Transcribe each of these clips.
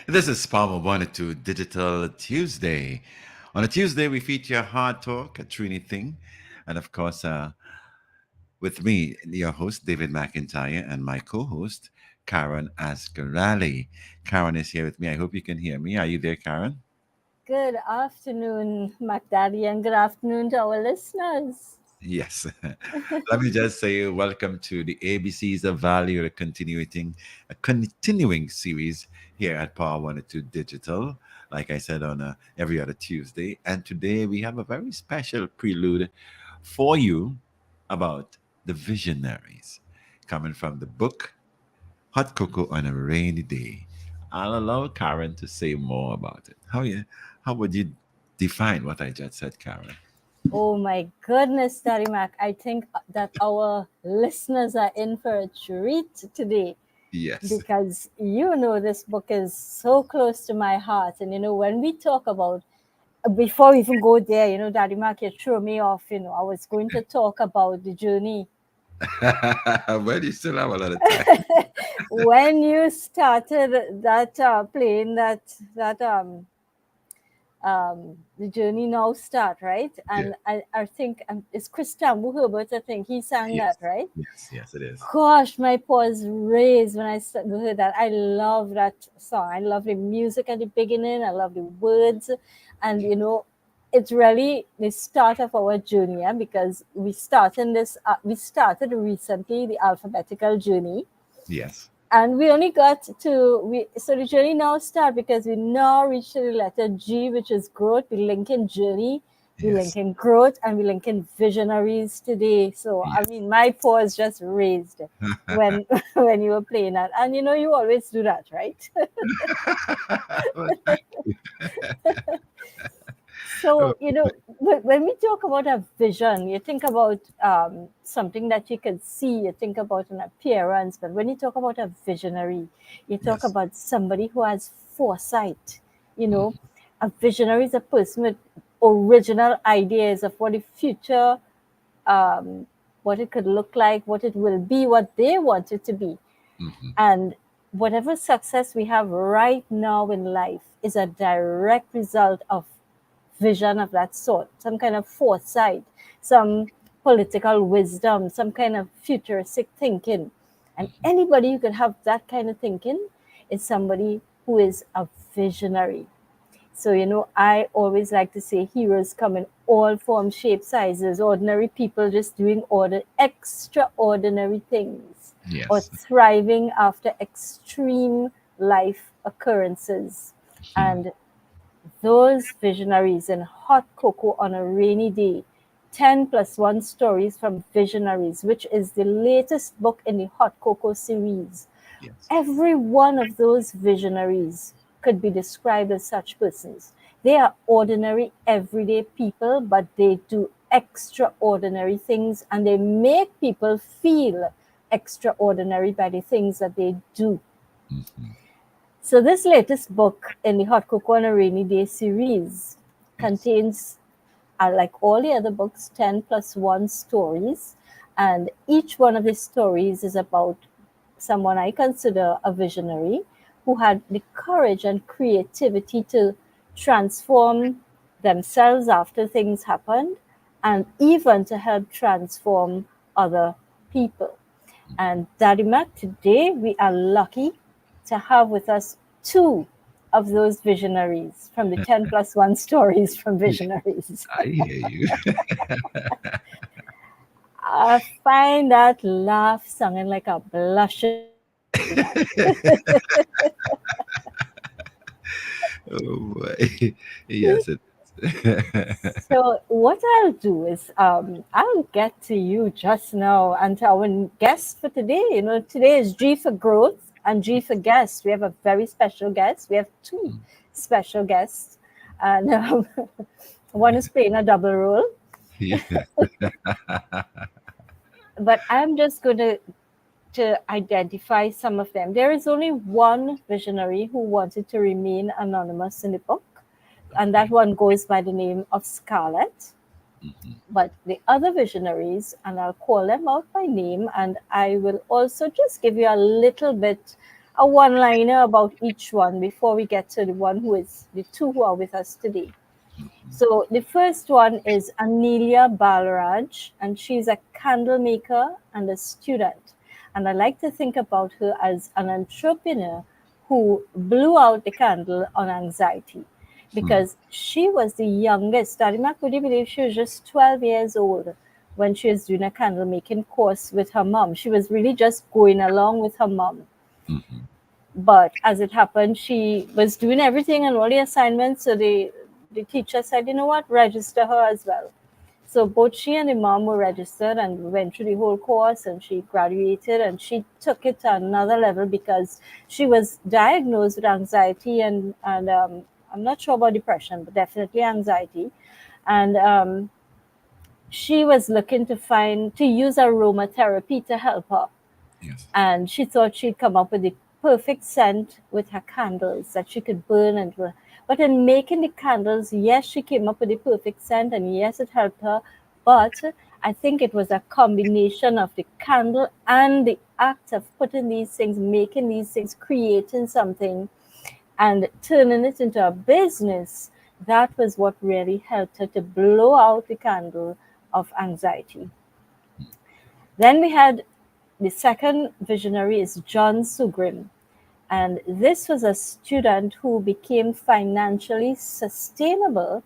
This is Palmer Wanted to Digital Tuesday. On a Tuesday, we feature Hard Talk, a Trini Thing, and of course, with me, your host, David McIntyre, and my co host, Caron Asgarali. Caron is here with me. I hope you can hear me. Are you there, Caron? Good afternoon, MacDaddy, and good afternoon to our listeners. Yes. Let me just say welcome to the ABCs of Value, a continuing series here at Power 102 Digital. Like I said, on every other Tuesday. And today we have a very special prelude for you about the visionaries coming from the book Hot Cocoa on a Rainy Day. I'll allow Karen to say more about it. How would you define what I just said, Karen? Oh my goodness, Daddy Mac. I think that our listeners are in for a treat today Yes. because this book is so close to my heart. And when we talk about, before we even go there, Daddy Mac, you threw me off. I was going to talk about the journey. Well, you still have a lot of time. When you started that playing that the journey now start, right? Yeah. And I think it's Chris Tambu Herbert. I think he sang Yes. that, right? Yes, it is. Gosh, my paws raised when I heard that. I love that song. I love the music at the beginning. I love the words, and it's really the start of our journey. Yeah? Because we started recently the alphabetical journey, Yes. and we only got to so the journey now start because we now reach the letter G, which is growth. We link in journey, we link Yes. in growth, and we link in visionaries today. So I Yes. mean, my paws just raised when when you were playing that, and you always do that, right? Well, thank you. Oh, So, when we talk about a vision, you think about something that you can see, you think about an appearance. But when you talk about a visionary, you talk yes. about somebody who has foresight. You know, Mhm. a visionary is a person with original ideas of what the future, um, what it could look like, what it will be, what they want it to be. Mhm. And whatever success we have right now in life is a direct result of vision of that sort, some kind of foresight, some political wisdom, some kind of futuristic thinking. And Mhm. anybody who could have that kind of thinking is somebody who is a visionary. So, I always like to say heroes come in all forms, shapes, sizes, ordinary people just doing extraordinary things or Yes. thriving after extreme life occurrences. Mhm. And those visionaries in Hot Cocoa on a Rainy Day, 10 plus 1 stories from Visionaries, which is the latest book in the Hot Cocoa series. Yes. Every one of those visionaries could be described as such persons. They are ordinary, everyday people, but they do extraordinary things and they make people feel extraordinary by the things that they do. Mhm. So, this latest book in the Hot Cocoa on a Rainy Day series Yes. contains, like all the other books, 10 plus 1 stories. And each one of these stories is about someone I consider a visionary who had the courage and creativity to transform themselves after things happened and even to help transform other people. And Daddy Mac, today we are lucky to have with us two of those visionaries from the 10 plus 1 stories from Visionaries. I hear you. I find that laugh sounding like a blushing Daddy Mac. Oh boy. Yes, it is. So what I'll do is I'll get to you just now and to our guest for today. Today is G for growth and G for guest. We have a very special guest. We have two special guests, and one is playing a double role. Yeah. But I'm just going to identify some of them. There is only one visionary who wanted to remain anonymous in the book, and that Okay. one goes by the name of Scarlett. Mhm. But the other visionaries, and I'll call them out by name, and I will also just give you a little bit a one-liner about each one before we get to the two who are with us today. So the first one is Anelia Balraj, and she's a candle maker and a student. And I like to think about her as an entrepreneur who blew out the candle on anxiety Hmm. because she was the youngest. Darima, could you believe she was just 12 years old when she was doing a candle making course with her mom? She was really just going along with her mom. Hmm. But as it happened, she was doing everything and all the assignments. So the teacher said, you know what, register her as well. So both she and the mom were registered and went through the whole course, and she graduated and she took it to another level because she was diagnosed with anxiety and I'm not sure about depression, but definitely anxiety. And she was looking to use aromatherapy to help her, Yes. and she thought she'd come up with the perfect scent with her candles that she could burn but in making the candles, yes, she came up with the perfect scent, and yes, it helped her, but I think it was a combination of the candle and the act of putting these things, making these things, creating something and turning it into a business. That was what really helped her to blow out the candle of anxiety. Then we had the second visionary is John Sugrim. And this was a student who became financially sustainable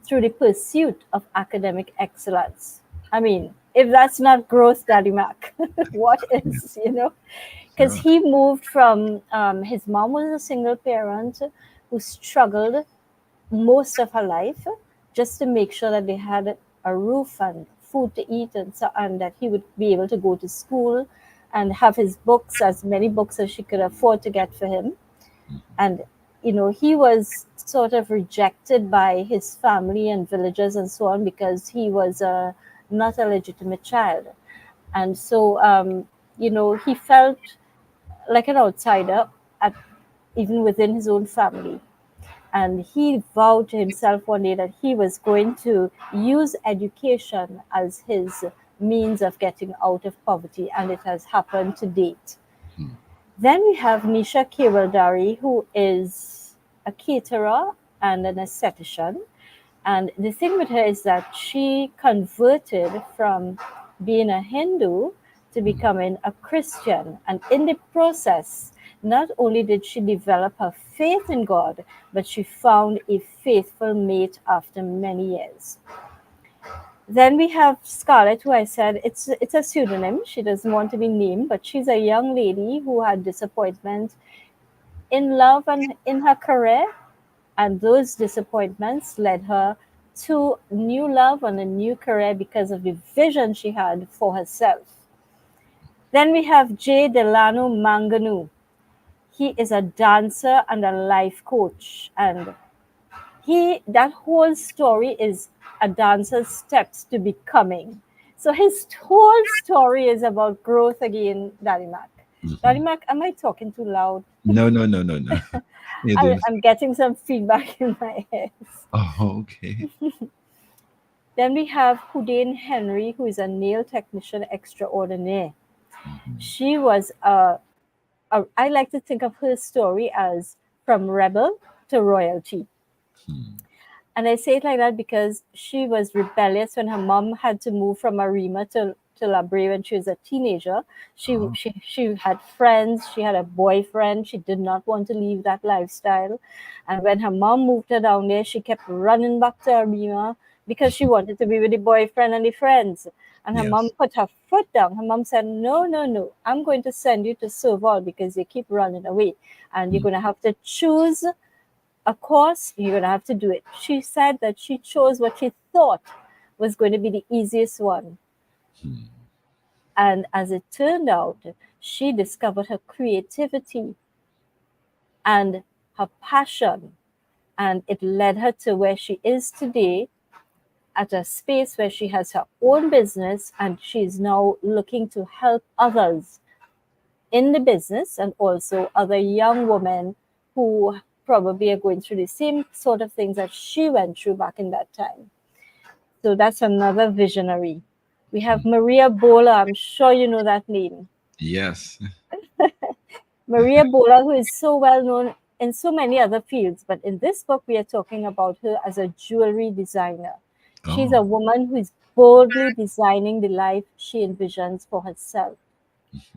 through the pursuit of academic excellence. I mean, if that's not growth, Daddy Mac, what Yeah. is, Because Sure. he moved from, his mom was a single parent who struggled most of her life just to make sure that they had a roof and food to eat, and that he would be able to go to school and have his books, as many books as she could afford to get for him. And he was sort of rejected by his family and villagers and so on because he was not a legitimate child. And so he felt like an outsider at, even within his own family. And he vowed to himself one day that he was going to use education as his means of getting out of poverty, and it has happened to date. Hmm. Then we have Nisha Kewaldari, who is a caterer and an esthetician. And the thing with her is that she converted from being a Hindu to Hmm. becoming a Christian. And in the process, not only did she develop her faith in God, but she found a faithful mate after many years. Then we have Scarlett, who I said it's a pseudonym. She doesn't want to be named, but she's a young lady who had disappointment in love and in her career, and those disappointments led her to new love and a new career because of the vision she had for herself. Then we have Jay Delano Manganu. He is a dancer and a life coach, and that whole story is a dancer's steps to becoming. So his whole story is about growth again, Daddy Mac. Daddy Hmm. Mac, am I talking too loud? No, no, no, no, no. You're I, doing. I'm getting some feedback in my ears. Oh, okay. Then we have Hudain Henry, who is a nail technician extraordinaire. Hmm. She was I like to think of her story as from rebel to royalty. Hmm. And I say it like that because she was rebellious when her mom had to move from Arima to La Brea when she was a teenager. Oh, She had friends, she had a boyfriend, she did not want to leave that lifestyle. And when her mom moved her down there, she kept running back to Arima because she wanted to be with the boyfriend and the friends. And her mom yes. put her foot down. Her mom said, no, no, no, I'm going to send you to Serval because you keep running away. And you're Hmm. going to have to choose of course, you're going to have to do it. She said that she chose what she thought was going to be the easiest one. Hmm. And as it turned out, she discovered her creativity and her passion. And it led her to where she is today, at a space where she has her own business and she's now looking to help others in the business and also other young women who probably are going through the same sort of things that she went through back in that time. So that's another visionary. We have Hmm. Maria Bola. I'm sure you know that name. Yes. Maria Bola, who is so well known in so many other fields, but in this book, we are talking about her as a jewelry designer. She's a Oh. woman who is boldly designing the life she envisions for herself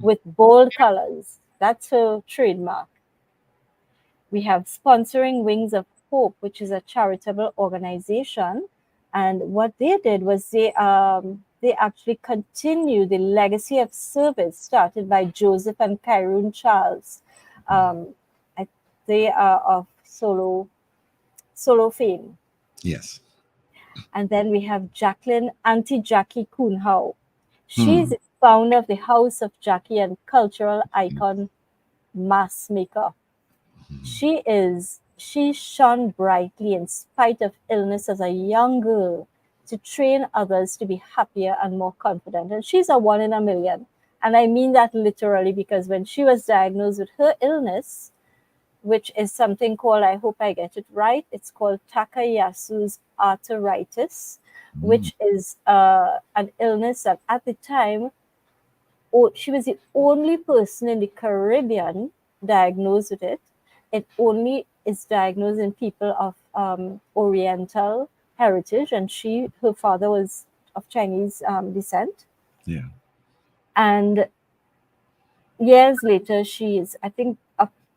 with bold colors. That's her trademark. We have sponsoring Wings of Hope, which is a charitable organization. And what they did was they actually continue the legacy of service started by Joseph and Caron Charles. Um, I, they are of solo fame. Yes. And then we have Jacqueline Auntie Jackie Kuhnhau. She's Hmm. the founder of the House of Jackie and cultural icon mass maker. She shone brightly in spite of illness as a young girl to train others to be happier and more confident. And she's a one in a million. And I mean that literally because when she was diagnosed with her illness, which is something called, I hope I get it right, it's called Takayasu's arteritis, Hmm. which is an illness that at the time she was the only person in the Caribbean diagnosed with it. It only is diagnosed in people of Oriental heritage, and her father was of Chinese descent. Yeah. And years later, I think,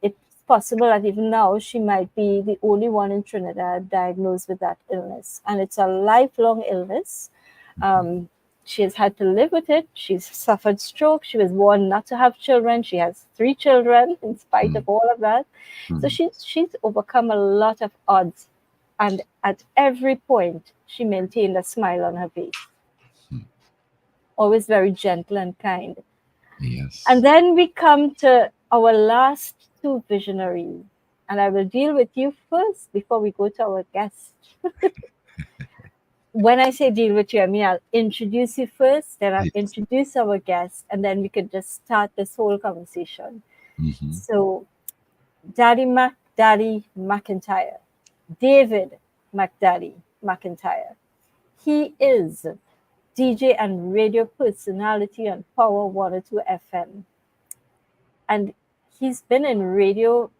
it's possible that even now she might be the only one in Trinidad diagnosed with that illness. And it's a lifelong illness. Um, she has had to live with it. She's suffered stroke. She was born not to have children. She has 3 children in spite Hmm. of all of that. So Hmm. she's overcome a lot of odds. And at every point, she maintained a smile on her face, always very gentle and kind. And Yes. then we come to our last two visionaries. And I will deal with you first before we go to our guest. When I say deal with you, I mean I'll introduce you first, then I'll Yes. introduce our guest, and then we could just start this whole conversation. Hmm. So, Daddy McIntyre, David McIntyre. He is DJ and radio personality on Power 102 FM. And he's been in radio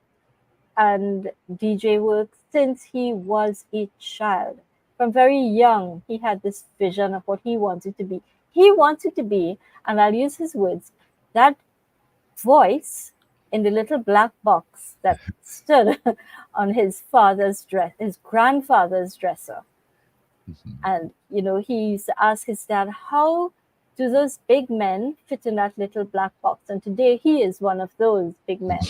and DJ work since he was a child. From very young, he had this vision of what he wanted to be. He wanted to be, and I'll use his words, that voice in the little black box that stood on his grandfather's dresser. And, he used to ask his dad, how do those big men fit in that little black box? And today he is one of those big men.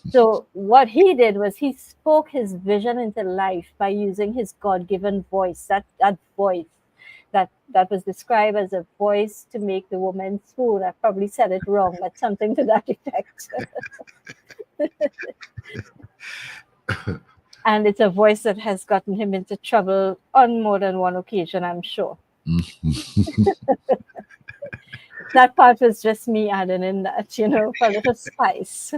So what he did was he spoke his vision into life by using his God-given voice. That voice that was described as a voice to make the woman swoon. I probably said it wrong, but something to that effect. And it's a voice that has gotten him into trouble on more than one occasion, I'm sure. That part was just me adding in that, for a little spice.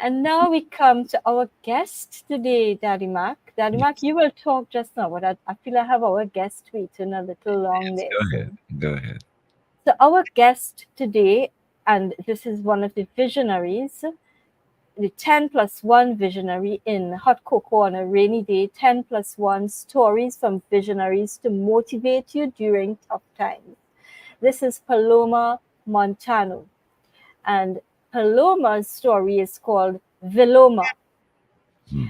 And now we come to our guest today, Daddy Mac. Daddy Mac, Yes. you will talk just now, but I feel I have our guest waiting a little long Yes. there. Go So, ahead. Go ahead. so our guest today, and this is one of the visionaries, the 10 plus 1 visionary in Hot Cocoa on a Rainy Day, 10 plus 1 stories from visionaries to motivate you during tough times. This is Paloma Montano. And Paloma's story is called Viloma. Hmm.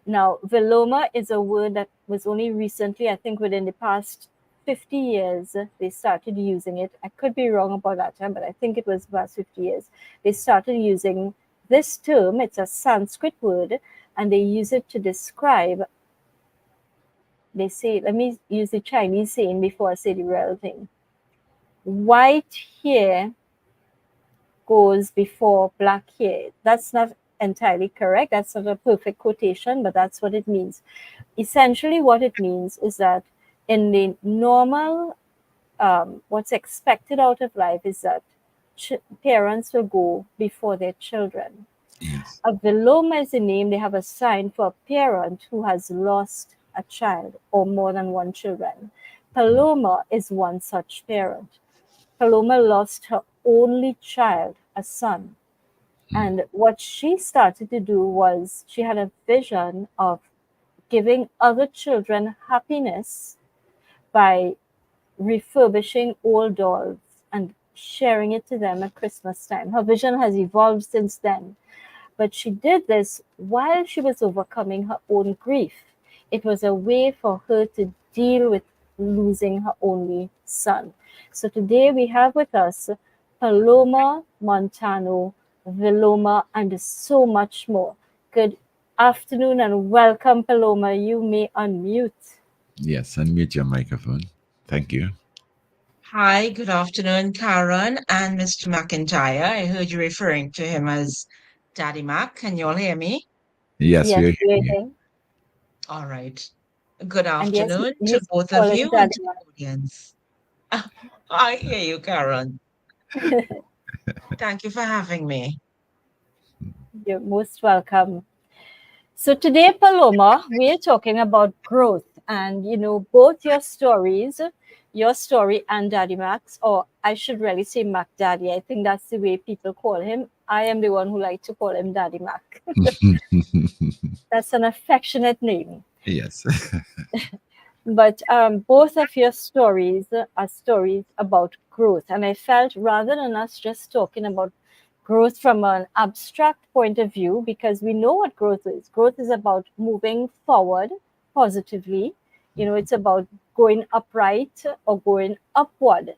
Now, Viloma is a word that was only recently, I think within the past 50 years, they started using it. I could be wrong about that time, but I think it was about 50 years. They started using this term. It's a Sanskrit word, and they use it to describe, they say, let me use the Chinese saying before I say the real thing. White hair goes before black hair. That's not entirely correct. That's not a perfect quotation, but that's what it means. Essentially, what it means is that in the normal, what's expected out of life is that parents will go before their children. Yes. A viloma is a name they have assigned for a parent who has lost a child or more than one children. Paloma is one such parent. Paloma lost only child, a son. Mm. And what she started to do was she had a vision of giving other children happiness by refurbishing old dolls and sharing it to them at Christmas time. Her vision has evolved since then, but she did this while she was overcoming her own grief. It was a way for her to deal with losing her only son. So today we have with us Paloma Montano, Viloma, and so much more. Good afternoon and welcome, Paloma. You may unmute. Yes, unmute your microphone. Thank you. Hi, good afternoon, Caron and Mr. McIntyre. I heard you referring to him as Daddy Mac. Can you all hear me? Yes, we Yes, are we're hearing you. here. All right. Good And yes, you afternoon to used to both call of him you and Daddy to Mac. the audience. I hear you, Caron. Thank you for having me. You're most welcome. So today, Paloma, we're talking about growth, and both your story and Daddy Max, or I should really say Mac Daddy. I think that's the way people call him. I am the one who like to call him Daddy Mac. That's an affectionate name. Yes. But both of your stories are stories about growth. And I felt rather than us just talking about growth from an abstract point of view, because we know what growth is about moving forward positively. It's about going upright or going upward.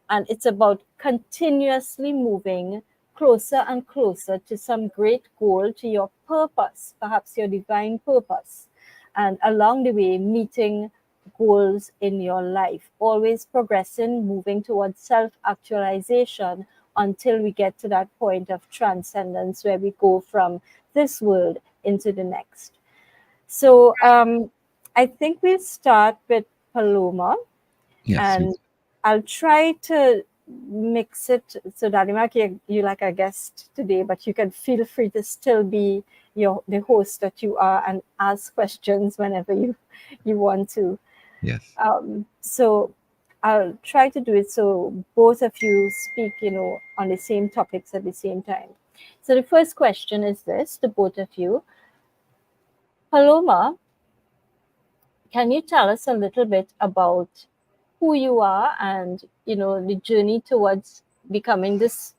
And it's about continuously moving closer and closer to some great goal, to your purpose, perhaps your divine purpose. And along the way, meeting goals in your life, always progressing, moving towards self actualization until we get to that point of transcendence where we go from this world into the next. So I think we'll start with Paloma, Yes. and I'll try to mix it so that you like a guest today, but you can feel free to still be the host that you are and ask questions whenever you want to. Yes. So I'll try to do it so both of you speak, on the same topics at the same time. So the first question is this to both of you. Paloma, can you tell us a little bit about who you are and the journey towards becoming this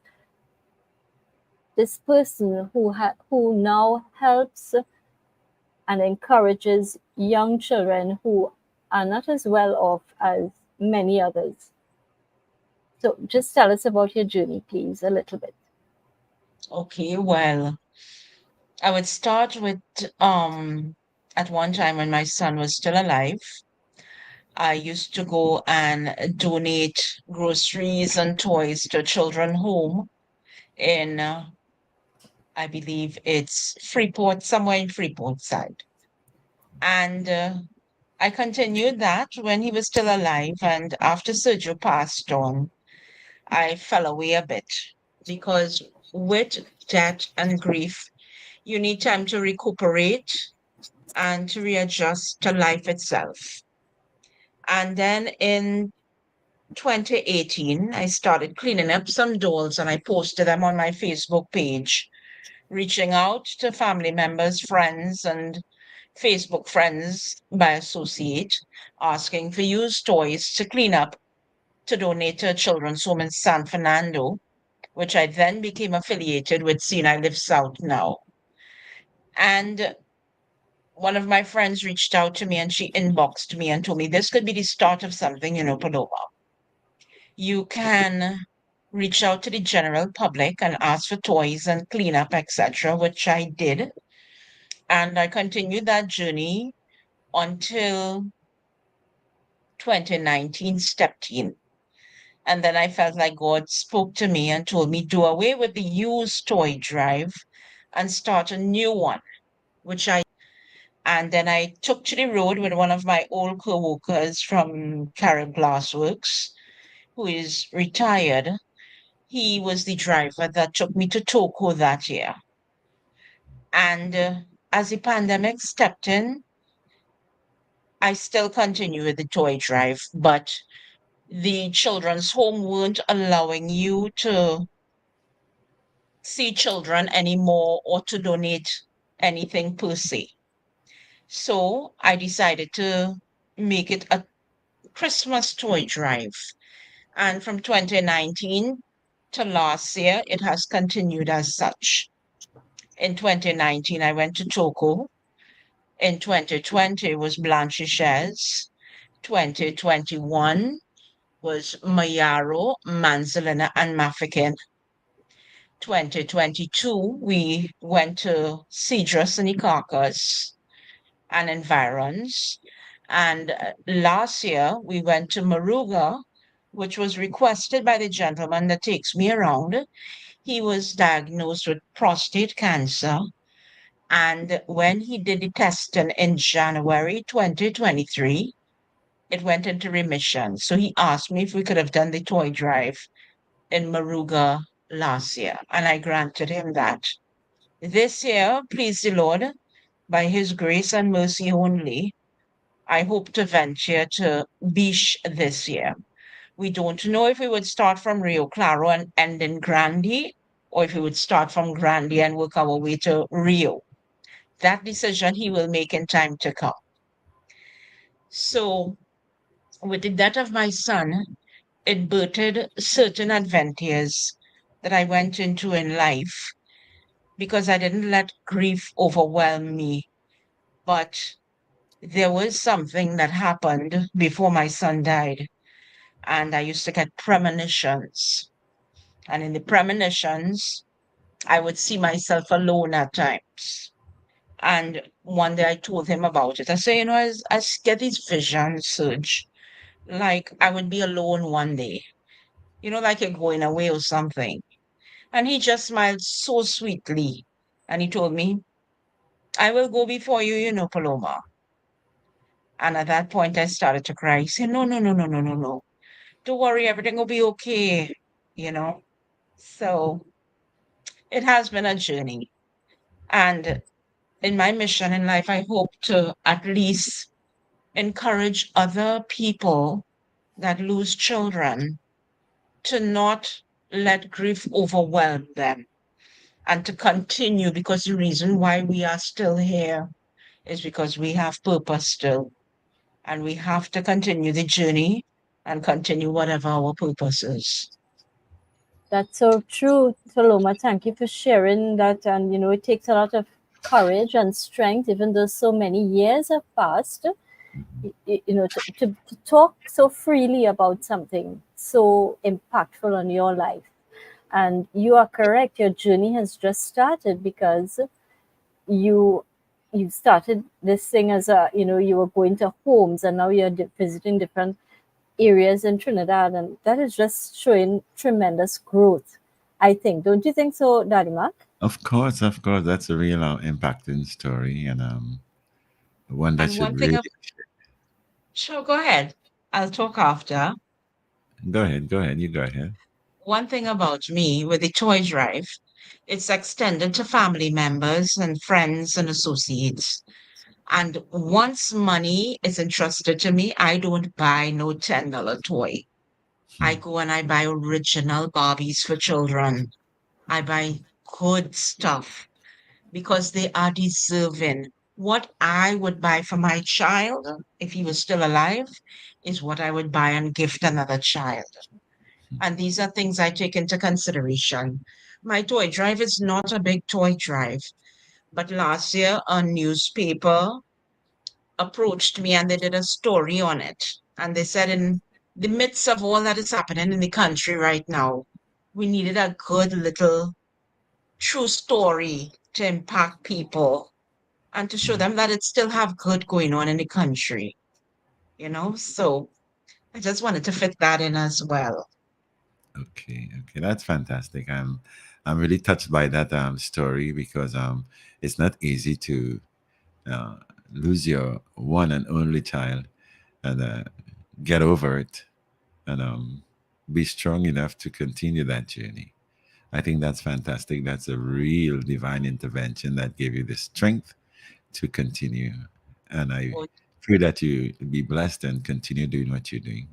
person who now helps and encourages young children who are not as well off as many others? So just tell us about your journey, please, a little bit. Okay, well, I would start with at one time when my son was still alive, I used to go and donate groceries and toys to a children's home in I believe it's Freeport, somewhere in Freeport side. And I continued that when he was still alive. And after Sergio passed on, I fell away a bit because with death and grief, you need time to recuperate and to readjust to life itself. And then in 2018, I started cleaning up some dolls and I posted them on my Facebook page, reaching out to family members, friends, and Facebook friends by associate, asking for used toys to clean up to donate to a children's home in San Fernando, which I then became affiliated with, seeing I live south now. And one of my friends reached out to me and she inboxed me and told me this could be the start of something, Paloma. You can reach out to the general public and ask for toys and cleanup, etc., which I did. And I continued that journey until 2019 stepped in. And then I felt like God spoke to me and told me, do away with the used toy drive and start a new one, which I did. And then I took to the road with one of my old co-workers from Caron Glassworks, who is retired. He was the driver that took me to Toko that year. And as the pandemic stepped in, I still continue with the toy drive, but the children's home weren't allowing you to see children anymore or to donate anything per se. So I decided to make it a Christmas toy drive. And from 2019 to last year, it has continued as such. In 2019, I went to Togo. In 2020 was Blanchishes. 2021 was Mayaro, Manzalina, and Mafikin. 2022, we went to Cedrus and Icacus and environs. And last year, we went to Maruga, which was requested by the gentleman that takes me around. He was diagnosed with prostate cancer. And when he did the testing in January 2023, it went into remission. So he asked me if we could have done the toy drive in Maruga last year, and I granted him that. This year, please the Lord, by his grace and mercy only, I hope to venture to Biche this year. We don't know if we would start from Rio Claro and end in Grande, or if we would start from Grande and work our way to Rio. That decision he will make in time to come. So, with the death of my son, it birthed certain adventures that I went into in life because I didn't let grief overwhelm me. But there was something that happened before my son died, and I used to get premonitions. And in the premonitions, I would see myself alone at times. And one day I told him about it. I said, I get these visions, Surge, like I would be alone one day, like you're going away or something. And he just smiled so sweetly. And he told me, I will go before you, Paloma. And at that point, I started to cry. He said, no, no, no, no, no, no, no. Don't worry, everything will be okay, you know. So it has been a journey. And in my mission in life, I hope to at least encourage other people that lose children to not let grief overwhelm them and to continue, because the reason why we are still here is because we have purpose still, and we have to continue the journey and continue whatever our purpose is. That's so true, Saloma. Thank you for sharing that. And it takes a lot of courage and strength, even though so many years have passed, Mhm. to talk so freely about something so impactful on your life. And you are correct, your journey has just started because you you started this thing as you were going to homes, and now you're visiting different areas in Trinidad, and that is just showing tremendous growth, I think. Don't you think so, Daddy Mark? Of course, that's a real impacting story, and one that And should one thing really. of, sure, go ahead. I'll talk after. Go ahead, you go ahead. One thing about me with the toy drive, it's extended to family members and friends and associates. And once money is entrusted to me, I don't buy no $10 toy. I Hmm. go and I buy original Barbies for children. I buy good stuff because they are deserving. What I would buy for my child, if he was still alive, is what I would buy and gift another child. And these are things I take into consideration. My toy drive is not a big toy drive, but last year a newspaper approached me and they did a story on it. And they said, in the midst of all that is happening in the country right now, we needed a good little true story to impact people and to show Yeah. them that it still have good going on in the country. So I just wanted to fit that in as well. Okay, okay, that's fantastic. I'm really touched by that story because it's not easy to uh, lose your one and only child and get over it and be strong enough to continue that journey. I think that's fantastic. That's a real divine intervention that gave you the strength to continue. And I Oh, pray that you be blessed and continue doing what you're doing.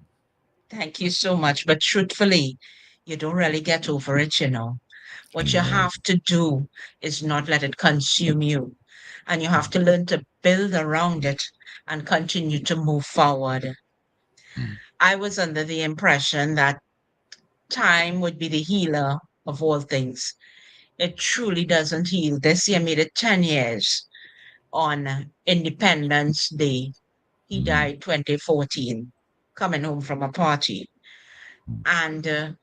Thank you so much. But truthfully, you don't really get over it, you know. What you Yeah. have to do is not let it consume you. And you have to learn to build around it and continue to move forward. Mm, I was under the impression that time would be the healer of all things. It truly doesn't heal. This year made it 10 years on Independence Day. He mm, died 2014, coming home from a party. mm, And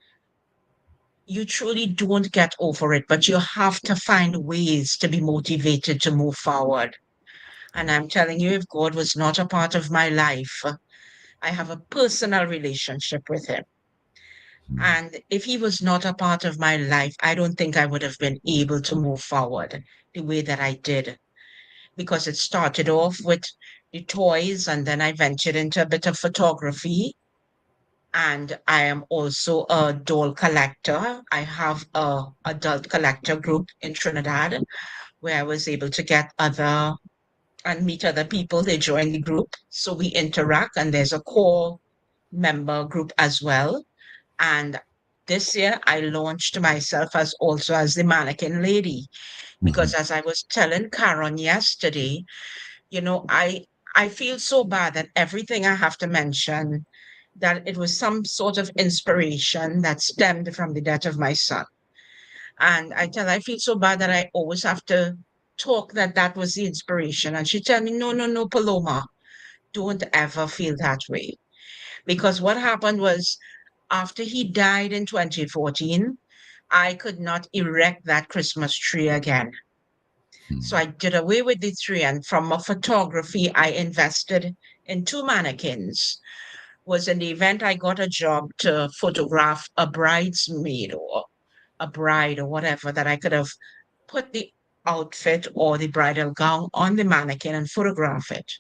you truly don't get over it, but you have to find ways to be motivated to move forward. And I'm telling you, if God was not a part of my life, I have a personal relationship with him. mm, And if he was not a part of my life, I don't think I would have been able to move forward the way that I did, because it started off with the toys, and then I ventured into a bit of photography. And I am also a doll collector. I have a adult collector group in Trinidad where I was able to get other and meet other people. They join the group. So we interact, and there's a core member group as well. And this year I launched myself as also as the mannequin lady, because mhm, as I was telling Caron yesterday, you know, I feel so bad that everything I have to mention, that it was some sort of inspiration that stemmed from the death of my son. And I feel so bad that I always have to talk that that was the inspiration. And she tell me, no, no, no, Paloma, don't ever feel that way. Because what happened was, after he died in 2014, I could not erect that Christmas tree again. So mm, I did away with the tree. And from a photography, I invested in two mannequins. Was in the event I got a job to photograph a bridesmaid or a bride or whatever, that I could have put the outfit or the bridal gown on the mannequin and photograph it.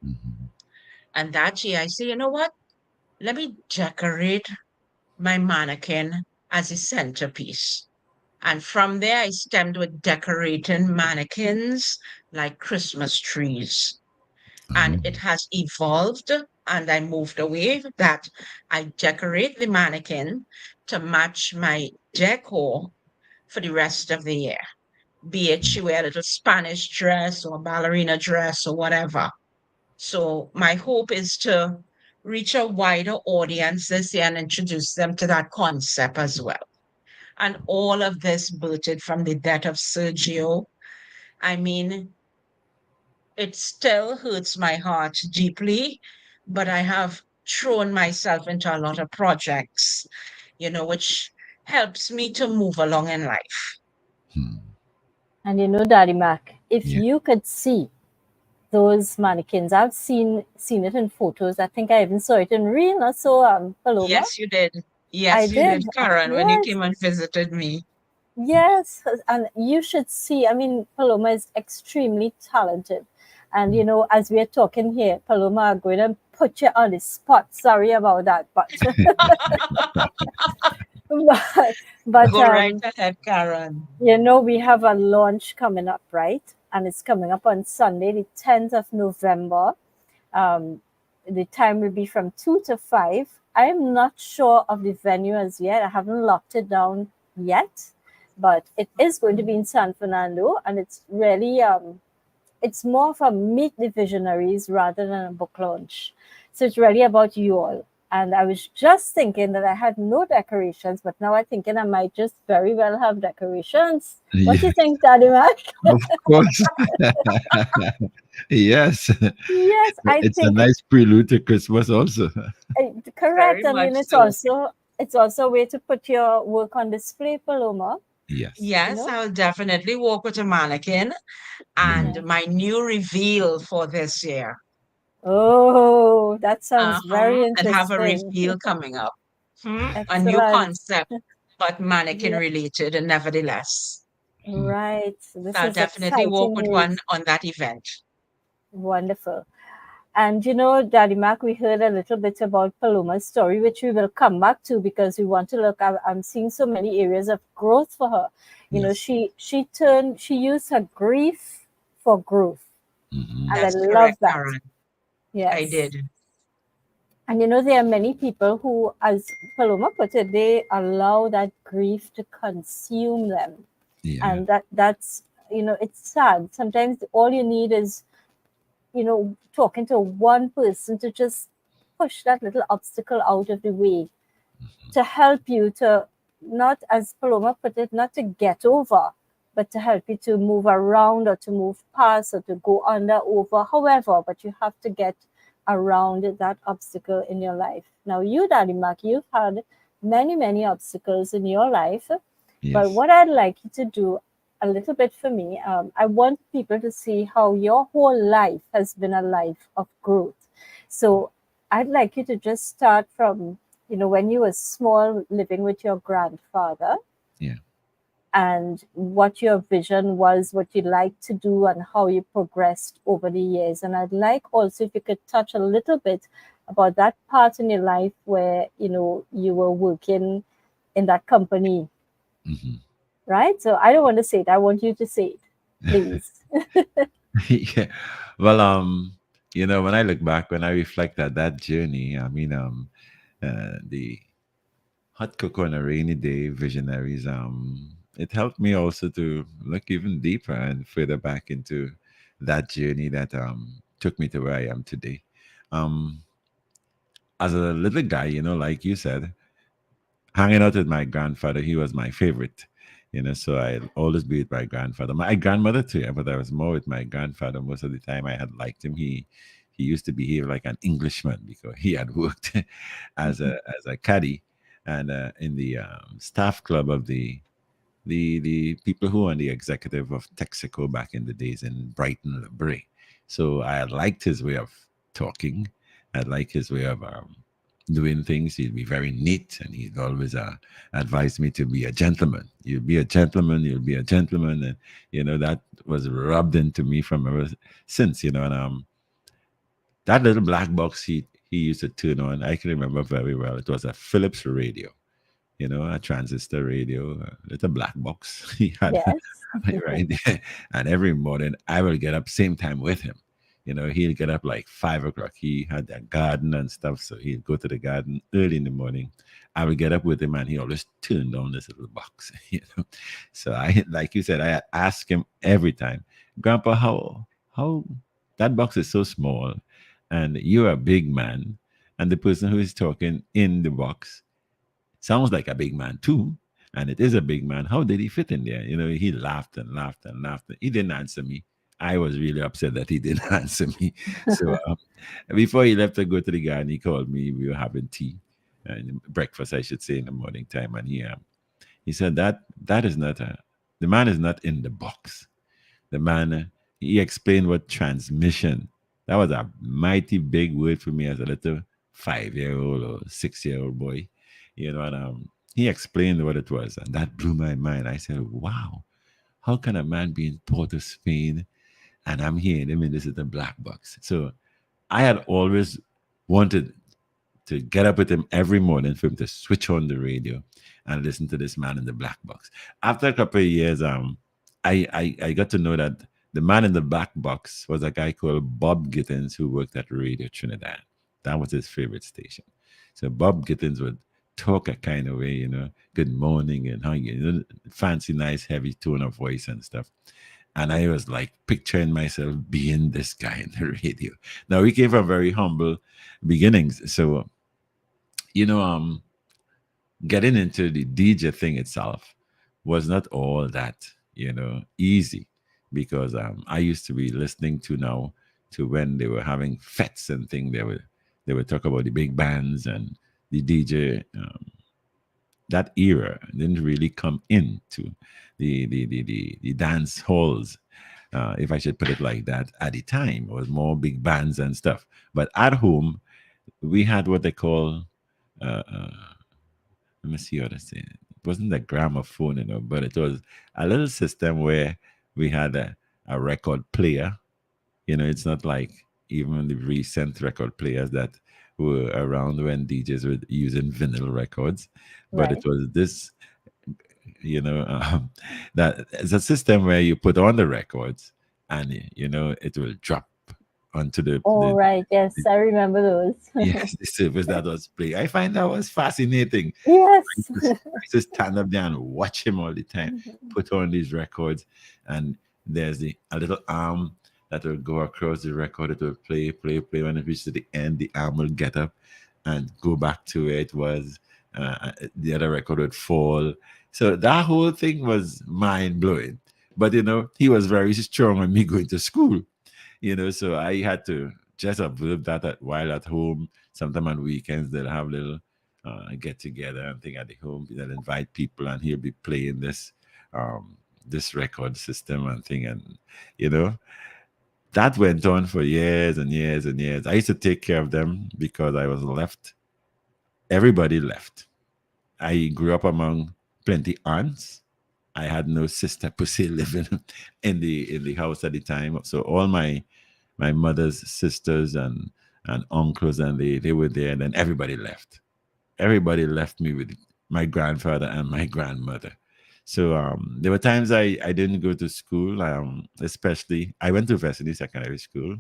mhm, And that year I say, you know what? Let me decorate my mannequin as a centerpiece. And from there, I stemmed with decorating mannequins like Christmas trees. And oh, it has evolved, and I moved away that I decorate the mannequin to match my decor for the rest of the year. Be it mm, she wear a little Spanish dress or ballerina dress or whatever. So my hope is to reach a wider audience this year and introduce them to that concept as well. And all of this birthed from the death of Sergio. I mean, it still hurts my heart deeply, but I have thrown myself into a lot of projects, you know, which helps me to move along in life. mm, And you know, Daddy Mac, if yeah. you could see those mannequins, I've seen it in photos. I think I even saw it in real. I saw Paloma. Yes, you did. I Yes, you did. did, Karen, when you Yes, came and visited me. yes, and you should see. I mean, Paloma is extremely talented, and you know, as we are talking here, Paloma, I'm going to put you on the spot. Sorry about that, but but, but Go right ahead, Karen. you know, we have a launch coming up, right? And it's coming up on Sunday, the 10th of November. Um, the time will be from 2 to 5. I am not sure of the venue as yet. I haven't locked it down yet, but it is going to be in San Fernando, and it's really it's more of a meet the visionaries rather than a book launch. So it's really about you all. And I was just thinking that I had no decorations, but now I'm thinking I might just very well have decorations. What do Yeah, you think, Daddy Mac? of course. Yes. Yes, I It's a think nice prelude to Christmas also. correct. Very And you much know, so. it's also a way to put your work on display, Paloma. Yes. You Yes, know. I'll definitely walk with a mannequin. Mm, And my new reveal for this year, Oh, that sounds very and have a interesting. reveal coming up. A new Excellent. concept, but mannequin Yeah, related, and nevertheless. mm, right. So This I'll is definitely walk exciting with news. one on that event. Wonderful. And you know, Daddy Mac, we heard a little bit about Paloma's story, which we will come back to because we want to look. I'm seeing so many areas of growth for her. You know, yes. she used her grief for growth, Hmm. and I That's love correct, that. Karen. I Yes. did. And there are many people who, as Paloma put it, they allow that grief to consume them. Yeah. And that's, it's sad. Sometimes all you need is, talking to one person to just push that little obstacle out of the way, to help you to, not, as Paloma put it, not to get over, but to help you to move around or to move past or to go under, over, however, but you have to get around that obstacle in your life. Now, you, Daddy Mac, you've had many, many obstacles in your life, but Yes. what I'd like you to do a little bit for me, I want people to see how your whole life has been a life of growth. So I'd like you to just start from, when you were small, living with your grandfather, Yeah. and what your vision was, what you liked to do, and how you progressed over the years. And I'd like also if you could touch a little bit about that part in your life where, you were working in that company, Hmm. right? So I don't want to say it. I want you to say it, please. Yeah. Well, when I look back, when I reflect at that journey, I mean, the hot cocoa on a rainy day, Visionaries, it helped me also to look even deeper and further back into that journey that took me to where I am today. Um, as a little guy, like you said, hanging out with my grandfather, he was my favorite. So I'd always be with my grandfather. My grandmother too, yeah, but I was more with my grandfather most of the time. I had liked him. He used to behave like an Englishman because he had worked as a caddy and in the staff club of the people who were on the executive of Texaco back in the days in Brighton, Bray. So I liked his way of talking. I liked his way of doing things. He'd be very neat, and he'd always advise me to be a gentleman. You'll be a gentleman. You'll be a gentleman, and that was rubbed into me from ever since. And that little black box he used to turn on, I can remember very well. It was a Philips radio, a transistor radio, a little black box. He had Yes. right there. And every morning I will get up same time with him. He'll get up like 5 o'clock. He had a garden and stuff, so he'd go to the garden early in the morning. I would get up with him, and he always turned on this little box. So I, like you said, I ask him every time, Grandpa, how that box is so small, and you're a big man, and the person who is talking in the box sounds like a big man too, and it is a big man. How did he fit in there? He laughed and laughed and laughed. He didn't answer me. I was really upset that he didn't answer me. So before he left to go to the garden, he called me. We were having tea and breakfast, I should say, in the morning time, and he said that is not a the man is not in the box. The man, he explained what transmission. That was a mighty big word for me as a little 5-year-old or 6-year-old boy, and he explained what it was, and that blew my mind. I said, "Wow, how can a man be in Port of Spain and I'm hearing him in this little black box?" So I had always wanted to get up with him every morning for him to switch on the radio and listen to this man in the black box. After a couple of years, I got to know that the man in the black box was a guy called Bob Gittins who worked at Radio Trinidad. That was his favorite station. So Bob Gittins would talk a kind of way, good morning and how fancy, nice, heavy tone of voice and stuff. And I was like picturing myself being this guy in the radio. Now we came from very humble beginnings. So you know, getting into the DJ thing itself was not all that, easy because I used to be listening to now to when they were having fets and thing. They would talk about the big bands and the DJ. That era didn't really come into the dance halls, if I should put it like that. At the time, it was more big bands and stuff. But at home, we had what they call uh, let me see how to say it. It wasn't a gramophone, but it was a little system where we had a record player. It's not like even the recent record players that were around when DJs were using vinyl records, but it Right. was this, that it's a system where you put on the records and, it will drop onto Oh, right. Yes, I remember those. yes, the service that was playing. I find that was fascinating. Yes. I used to stand up there and watch him all the time, put on these records, and there's a little arm that will go across the record. It will play, play, play. When it reaches to the end, the arm will get up and go back to where it was. The other record would fall. So that whole thing was mind blowing. But he was very strong on me going to school. So I had to just observe that while at home. Sometime on weekends they'll have little get together and thing at the home. They'll invite people and he'll be playing this record system and thing, and you know that went on for years and years and years. I used to take care of them because I was left. Everybody left. I grew up among plenty aunts. I had no sister per se living in the house at the time. So all my mother's sisters and uncles, and they were there, and then everybody left. Everybody left me with my grandfather and my grandmother. So there were times I didn't go to school. Especially I went to Visonaries Secondary School,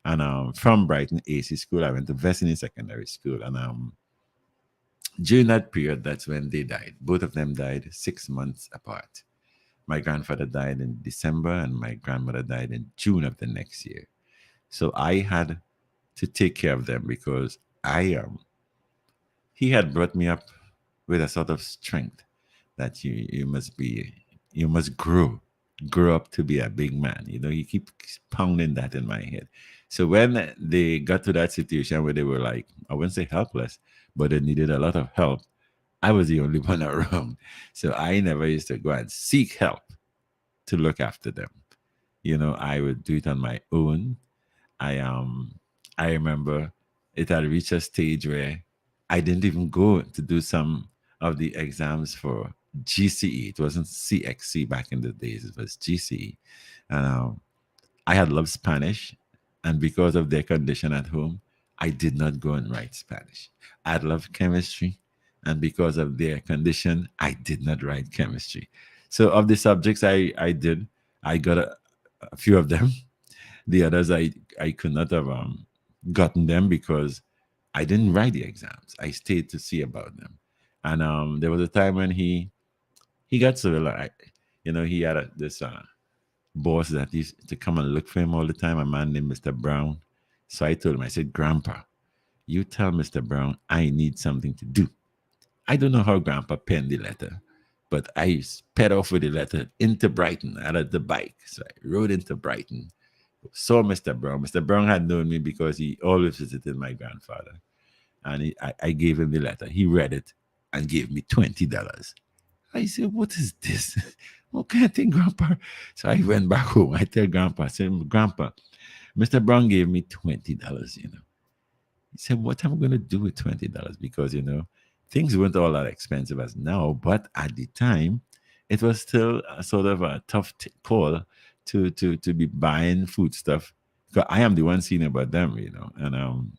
and from Brighton AC School I went to Visonaries Secondary School, and during that period, that's when they died. Both of them died 6 months apart. My grandfather died in December, and my grandmother died in June of the next year. So I had to take care of them because he had brought me up with a sort of strength that you must grow up to be a big man. You keep pounding that in my head. So when they got to that situation where they were like, I wouldn't say helpless, but they needed a lot of help, I was the only one around. So I never used to go and seek help to look after them. I would do it on my own. I remember it had reached a stage where I didn't even go to do some of the exams for GCE. It wasn't CXC back in the days, it was GCE. And I had loved Spanish, and because of their condition at home, I did not go and write Spanish. I had loved chemistry, and because of their condition, I did not write chemistry. So of the subjects I did, I got a few of them. The others I could not have gotten them because I didn't write the exams. I stayed to see about them. And there was a time when he got so like, he had this boss that used to come and look for him all the time, a man named Mr. Brown. So I told him, I said, Grandpa, you tell Mr. Brown I need something to do. I don't know how Grandpa penned the letter, but I sped off with the letter into Brighton. I had the bike. So I rode into Brighton, saw Mr. Brown. Mr. Brown had known me because he always visited my grandfather. And I gave him the letter. He read it and gave me $20. I said, what is this? What kind of thing, Grandpa? So I went back home. I tell Grandpa, I said, Grandpa, Mr. Brown gave me $20. He said, what am I going to do with $20? Because, things weren't all that expensive as now. But at the time, it was still a sort of a tough call to be buying food stuff. Because I am the one seeing about them, And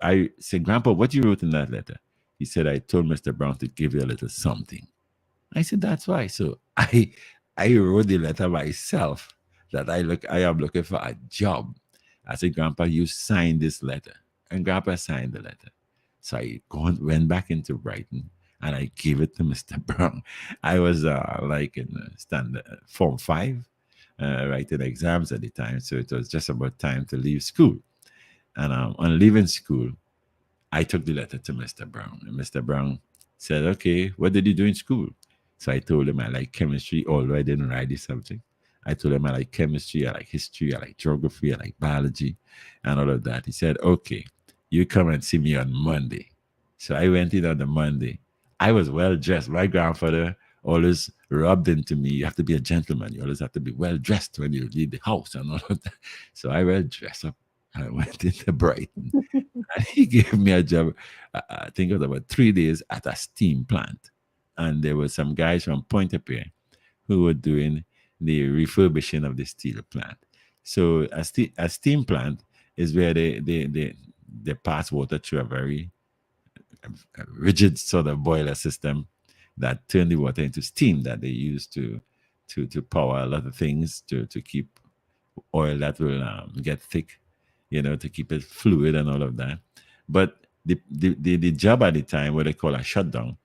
I said, Grandpa, what you wrote in that letter? He said, I told Mr. Brown to give you a little something. I said, that's why. So I wrote the letter myself that I am looking for a job. I said, Grandpa, you signed this letter. And Grandpa signed the letter. So I went back into Brighton and I gave it to Mr. Brown. I was like in standard Form 5, writing exams at the time. So it was just about time to leave school. And on leaving school, I took the letter to Mr. Brown. And Mr. Brown said, okay, what did you do in school? So I told him I like chemistry, although I didn't write the subject. I told him I like chemistry, I like history, I like geography, I like biology, and all of that. He said, okay, you come and see me on Monday. So I went in on the Monday. I was well dressed. My grandfather always rubbed into me, you have to be a gentleman. You always have to be well dressed when you leave the house and all of that. So I well dressed up. I went into Brighton. And he gave me a job, I think it was about 3 days at a steam plant. And there were some guys from Pointe-à-Pierre who were doing the refurbishing of the steel plant. So a steam plant is where they pass water through a very rigid sort of boiler system that turn the water into steam that they use to power a lot of things to keep oil that will get thick, to keep it fluid and all of that. But the job at the time, what they call a shutdown,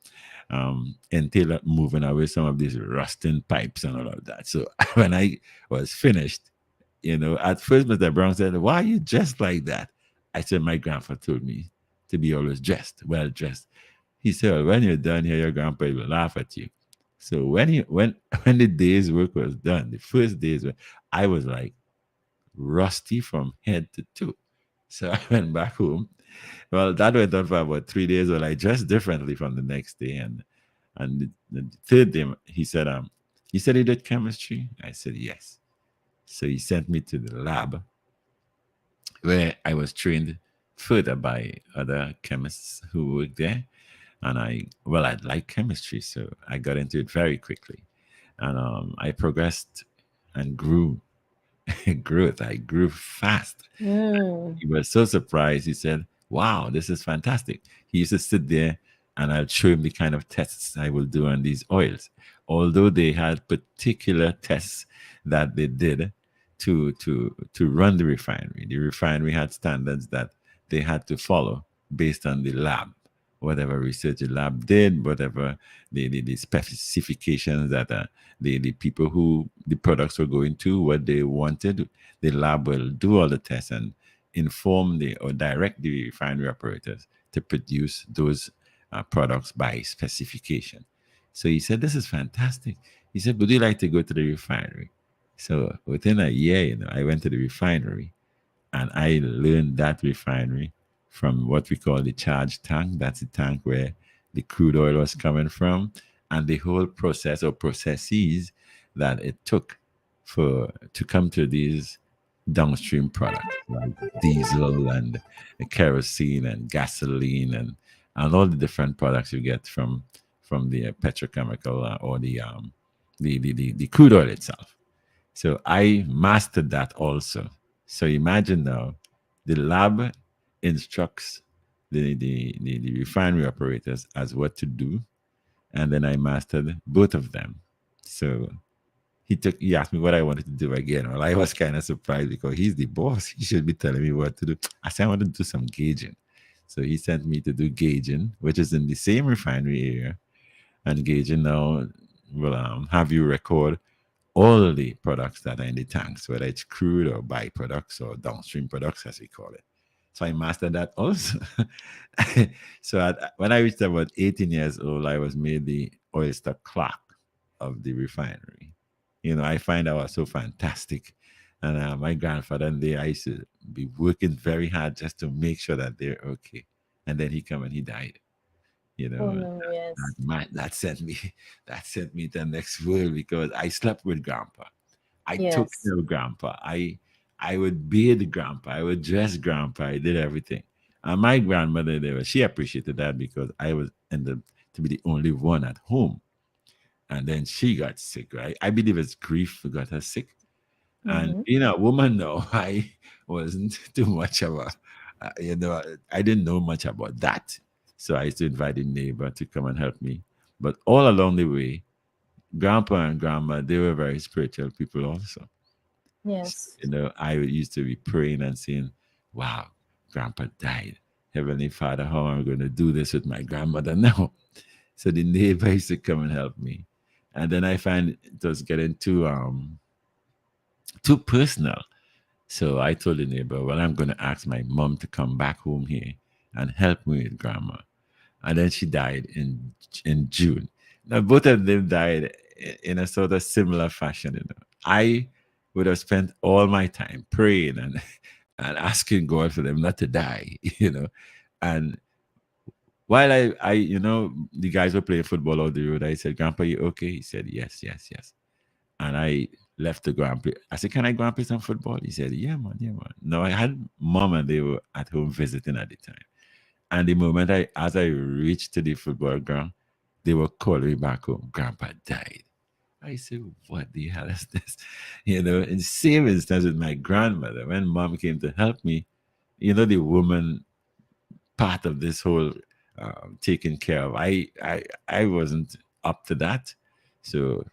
entailed moving away some of these rusting pipes and all of that. So when I was finished, at first Mr. Brown said, "Why are you dressed like that?" I said, "My grandfather told me to be always dressed, well dressed." He said, "Well, when you're done here, your grandpa will laugh at you." So when when the day's work was done, the first day's work, I was like rusty from head to toe. So I went back home. Well, that went on for about 3 days. Well, I dressed differently from the next day, and the third day he said, "You said he did chemistry?" I said, "Yes." So he sent me to the lab where I was trained further by other chemists who worked there. And I like chemistry, so I got into it very quickly. And I progressed and grew. Growth. I grew fast. Mm. He was so surprised. He said, "Wow, this is fantastic." He used to sit there and I'd show him the kind of tests I will do on these oils. Although they had particular tests that they did to run the refinery. The refinery had standards that they had to follow based on the lab. Whatever research the lab did, whatever the specifications that the people who the products were going to, what they wanted, the lab will do all the tests and inform or direct the refinery operators to produce those products by specification. So he said, "This is fantastic." He said, "Would you like to go to the refinery?" So within a year, I went to the refinery and I learned that refinery from what we call the charge tank. That's the tank where the crude oil was coming from, and the whole process or processes that it took for to come to these downstream products like diesel and kerosene and gasoline and all the different products you get from the petrochemical or the crude oil itself. So I mastered that also. So imagine now the lab instructs the refinery operators as what to do. And then I mastered both of them. So he asked me what I wanted to do again. Well, I was kind of surprised because he's the boss. He should be telling me what to do. I said I want to do some gauging. So he sent me to do gauging, which is in the same refinery area. And gauging now will have you record all the products that are in the tanks, whether it's crude or byproducts or downstream products, as we call it. So I mastered that also. So when I reached about 18 years old, I was made the oyster clerk of the refinery. I find that was so fantastic. And my grandfather and they, I used to be working very hard just to make sure that they're okay. And then he come and he died. Oh no, yes. That sent me that sent me to the next world because I slept with grandpa. I took Yes. care of grandpa. I would bathe grandpa. I would dress grandpa. I did everything. And my grandmother there, she appreciated that because I was ended to be the only one at home. And then she got sick, right? I believe it's grief got her sick. And Mm-hmm. being a woman now, I wasn't too much of I didn't know much about that. So I used to invite a neighbor to come and help me. But all along the way, grandpa and grandma, they were very spiritual people also. So, Yes. I used to be praying and saying, "Wow, grandpa died. Heavenly Father, how am I going to do this with my grandmother now?" So the neighbor used to come and help me. And then I find it was getting too personal. So I told the neighbor, "Well, I'm going to ask my mom to come back home here and help me with grandma." And then she died in June. Now both of them died in a sort of similar fashion. I would have spent all my time praying and and asking God for them not to die. And while the guys were playing football out the road, I said, "Grandpa, you okay?" He said, "Yes, yes, yes." And I left to go and play. I said, "Can I go and play some football?" He said, "Yeah, man, yeah, man." No, I had mom and they were at home visiting at the time. And the moment as I reached to the football ground, they were calling me back home. "Grandpa died." I said, "What the hell is this?" In the same instance with my grandmother, when mom came to help me, the woman part of this whole taking care of, I wasn't up to that. So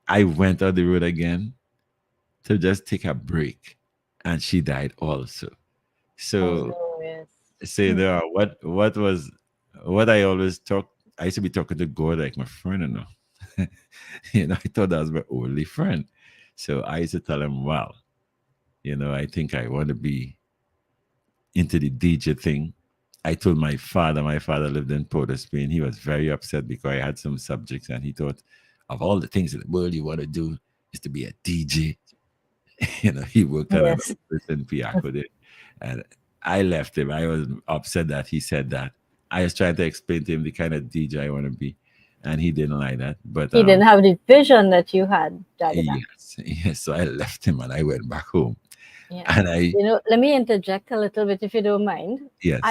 I went out the road again to just take a break, and she died also. Oh So no, yes. say there are what was what I always talk. I used to be talking to God like my friend, I thought that was my only friend. So I used to tell him, well, I think I want to be into the DJ thing. I told my father lived in Port of Spain. He was very upset because I had some subjects and he thought of all the things in the world you want to do is to be a DJ. He worked on an Yes. office in Piaco there. And I left him. I was upset that he said that. I was trying to explain to him the kind of DJ I want to be. And he didn't like that. But He didn't have the vision that you had, Daddy Mac. yes, yes. So I left him and I went back home. Yeah. And I Let me interject a little bit if you don't mind. yes,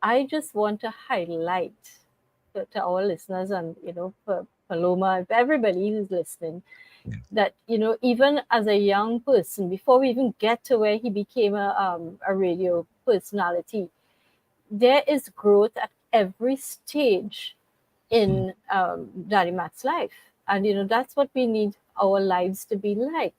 I just want to highlight to our listeners and for Paloma, everybody who's listening, yeah, that even as a young person, before we even get to where he became a radio personality, there is growth at every stage mm, in Daddy Mac's life. And that's what we need our lives to be like.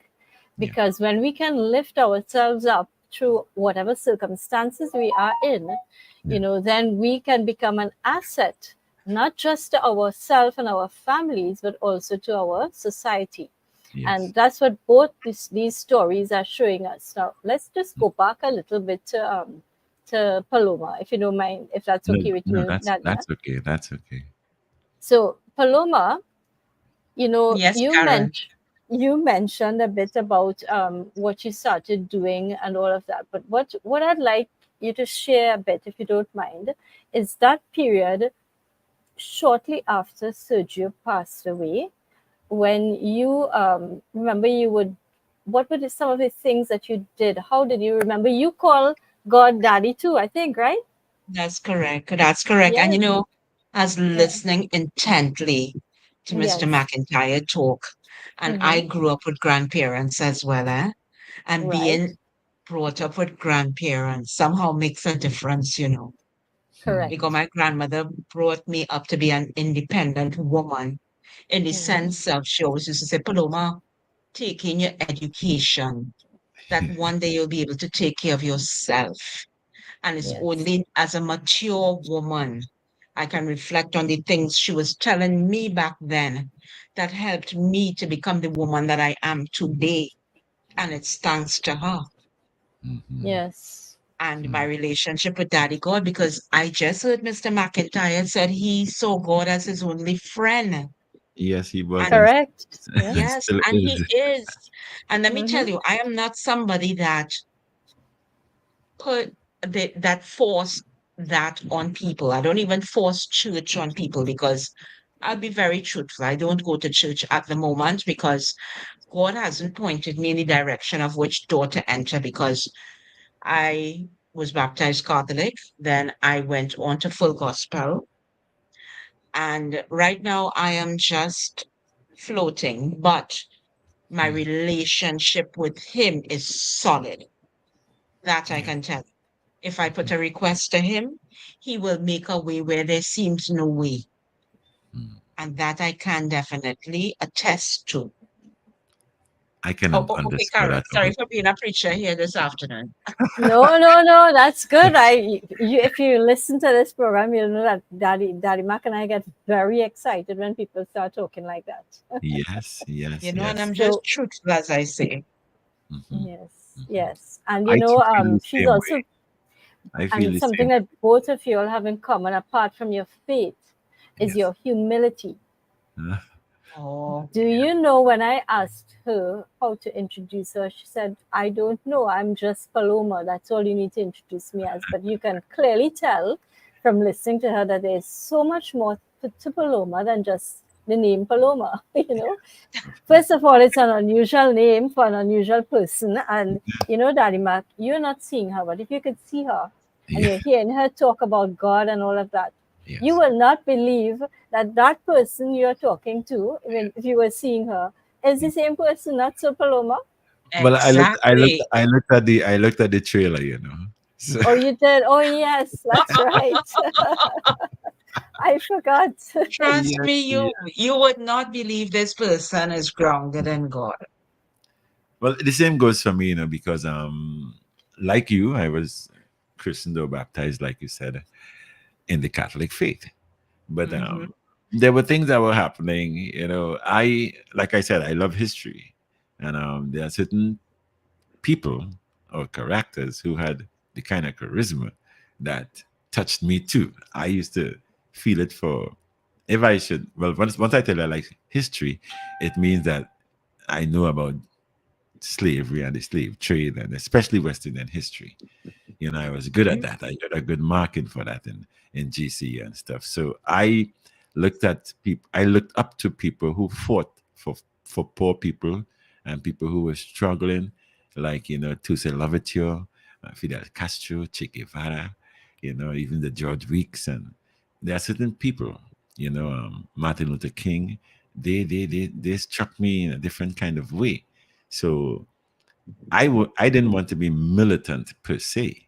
yeah, Because when we can lift ourselves up through whatever circumstances we are in, yeah, then we can become an asset, not just to ourselves and our families, but also to our society. yes. And that's what both these stories are showing us. Now, let's just Mm. go back a little bit to Paloma, if you don't mind, if that's No, okay with no, you, Nadia. that's okay. That's okay. So, Paloma, Yes, Karen. you mentioned a bit about what you started doing and all of that. But what I'd like you to share a bit, if you don't mind, is that period shortly after Sergio passed away, when you remember you would, what were some of the things that you did? How did you remember? You call God Daddy too, I think, right? That's correct. That's correct. And Yes. I was Yeah. listening intently to Mr. Yes. McIntyre talk, and I Mm-hmm. grew up with grandparents as well, eh? And Right. being brought up with grandparents somehow makes a difference, because Correct. my grandmother brought me up to be an independent woman in the Mm-hmm. sense of she always used to say, Paloma, take in your education, that one day you'll be able to take care of yourself. And it's Yes. only as a mature woman I can reflect on the things she was telling me back then that helped me to become the woman that I am today. And it's thanks to her Mhm, Yes. and my mm. relationship with Daddy God, because I just heard Mr. McIntyre said he saw God as his only friend. Yes, he was And Correct. and Yes. yes, still and he is. is. And let me Mm-hmm. tell you, I am not somebody that put that force that on people. I don't even force church on people because I'll be very truthful. I don't go to church at the moment because God hasn't pointed me in the direction of which door to enter because I was baptized Catholic, then I went on to full gospel. And right now I am just floating, but my Mm, relationship with him is solid. That I yeah, can tell. If I put a request to him, he will make a way where there seems no way. mm. And that I can definitely attest to. I can Oh, okay, underscore Karen. that Sorry all. for being a preacher here this afternoon. No, no, no. That's good. If you listen to this program, you'll know that Daddy Mac and I get very excited when people start talking like that. Yes, yes, And yes. I'm just So truthful as I say. Mhm, yes, mhm. yes, and I too feel the she's same way. also, I feel and the something same that both of you all have in common, apart from your faith, way. is Yes. your humility. Uh, Oh, Do you know when I asked her how to introduce her, she said, I don't know. I'm just Paloma. That's all you need to introduce me as. But you can clearly tell from listening to her that there's so much more to Paloma than just the name Paloma. of course. First of all, it's an unusual name for an unusual person. And, Daddy Mac, you're not seeing her, but if you could see her and Yeah, you're hearing her talk about God and all of that, you yes. will not believe that that person you're talking to, when if you were seeing her, is the same person, not so Paloma. Well, exactly. I looked at the trailer. So Oh, you did. Oh, yes, that's right. I forgot. Trust yes, me, yeah. you would not believe this person is grounded in God. Well, the same goes for me, because like you, I was christened or baptized, like you said, in the Catholic faith. But Mm-hmm. there were things that were happening. I like I said, I love history, and there are certain people or characters who had the kind of charisma that touched me too. I used to feel it for if I should. Well, once I tell you I like history, it means that I know about slavery and the slave trade, and especially West Indian history. I was good at that. I got a good marking for that in GC and stuff. So I looked up to people who fought for poor people and people who were struggling, like Toussaint Louverture, Fidel Castro, Che Guevara, even the George Weeks, and there are certain people, Martin Luther King. They struck me in a different kind of way. So I didn't want to be militant per se,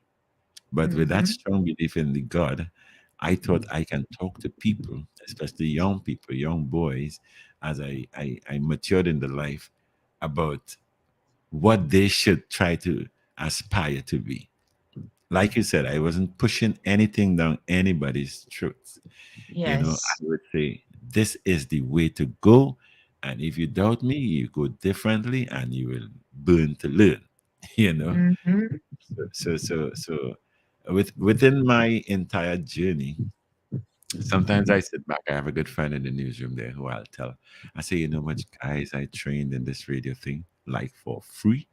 but with that Mm-hmm. strong belief in the God, I thought I can talk to people, especially young people, young boys, as I matured in the life, about what they should try to aspire to be. Like you said, I wasn't pushing anything down anybody's throats. I Yes. would say this is the way to go. And if you doubt me, you go differently and you will burn to learn. You know, Mm-hmm. so within my entire journey, sometimes I sit back. I have a good friend in the newsroom there who I'll tell. I say, much guys I trained in this radio thing, like for free.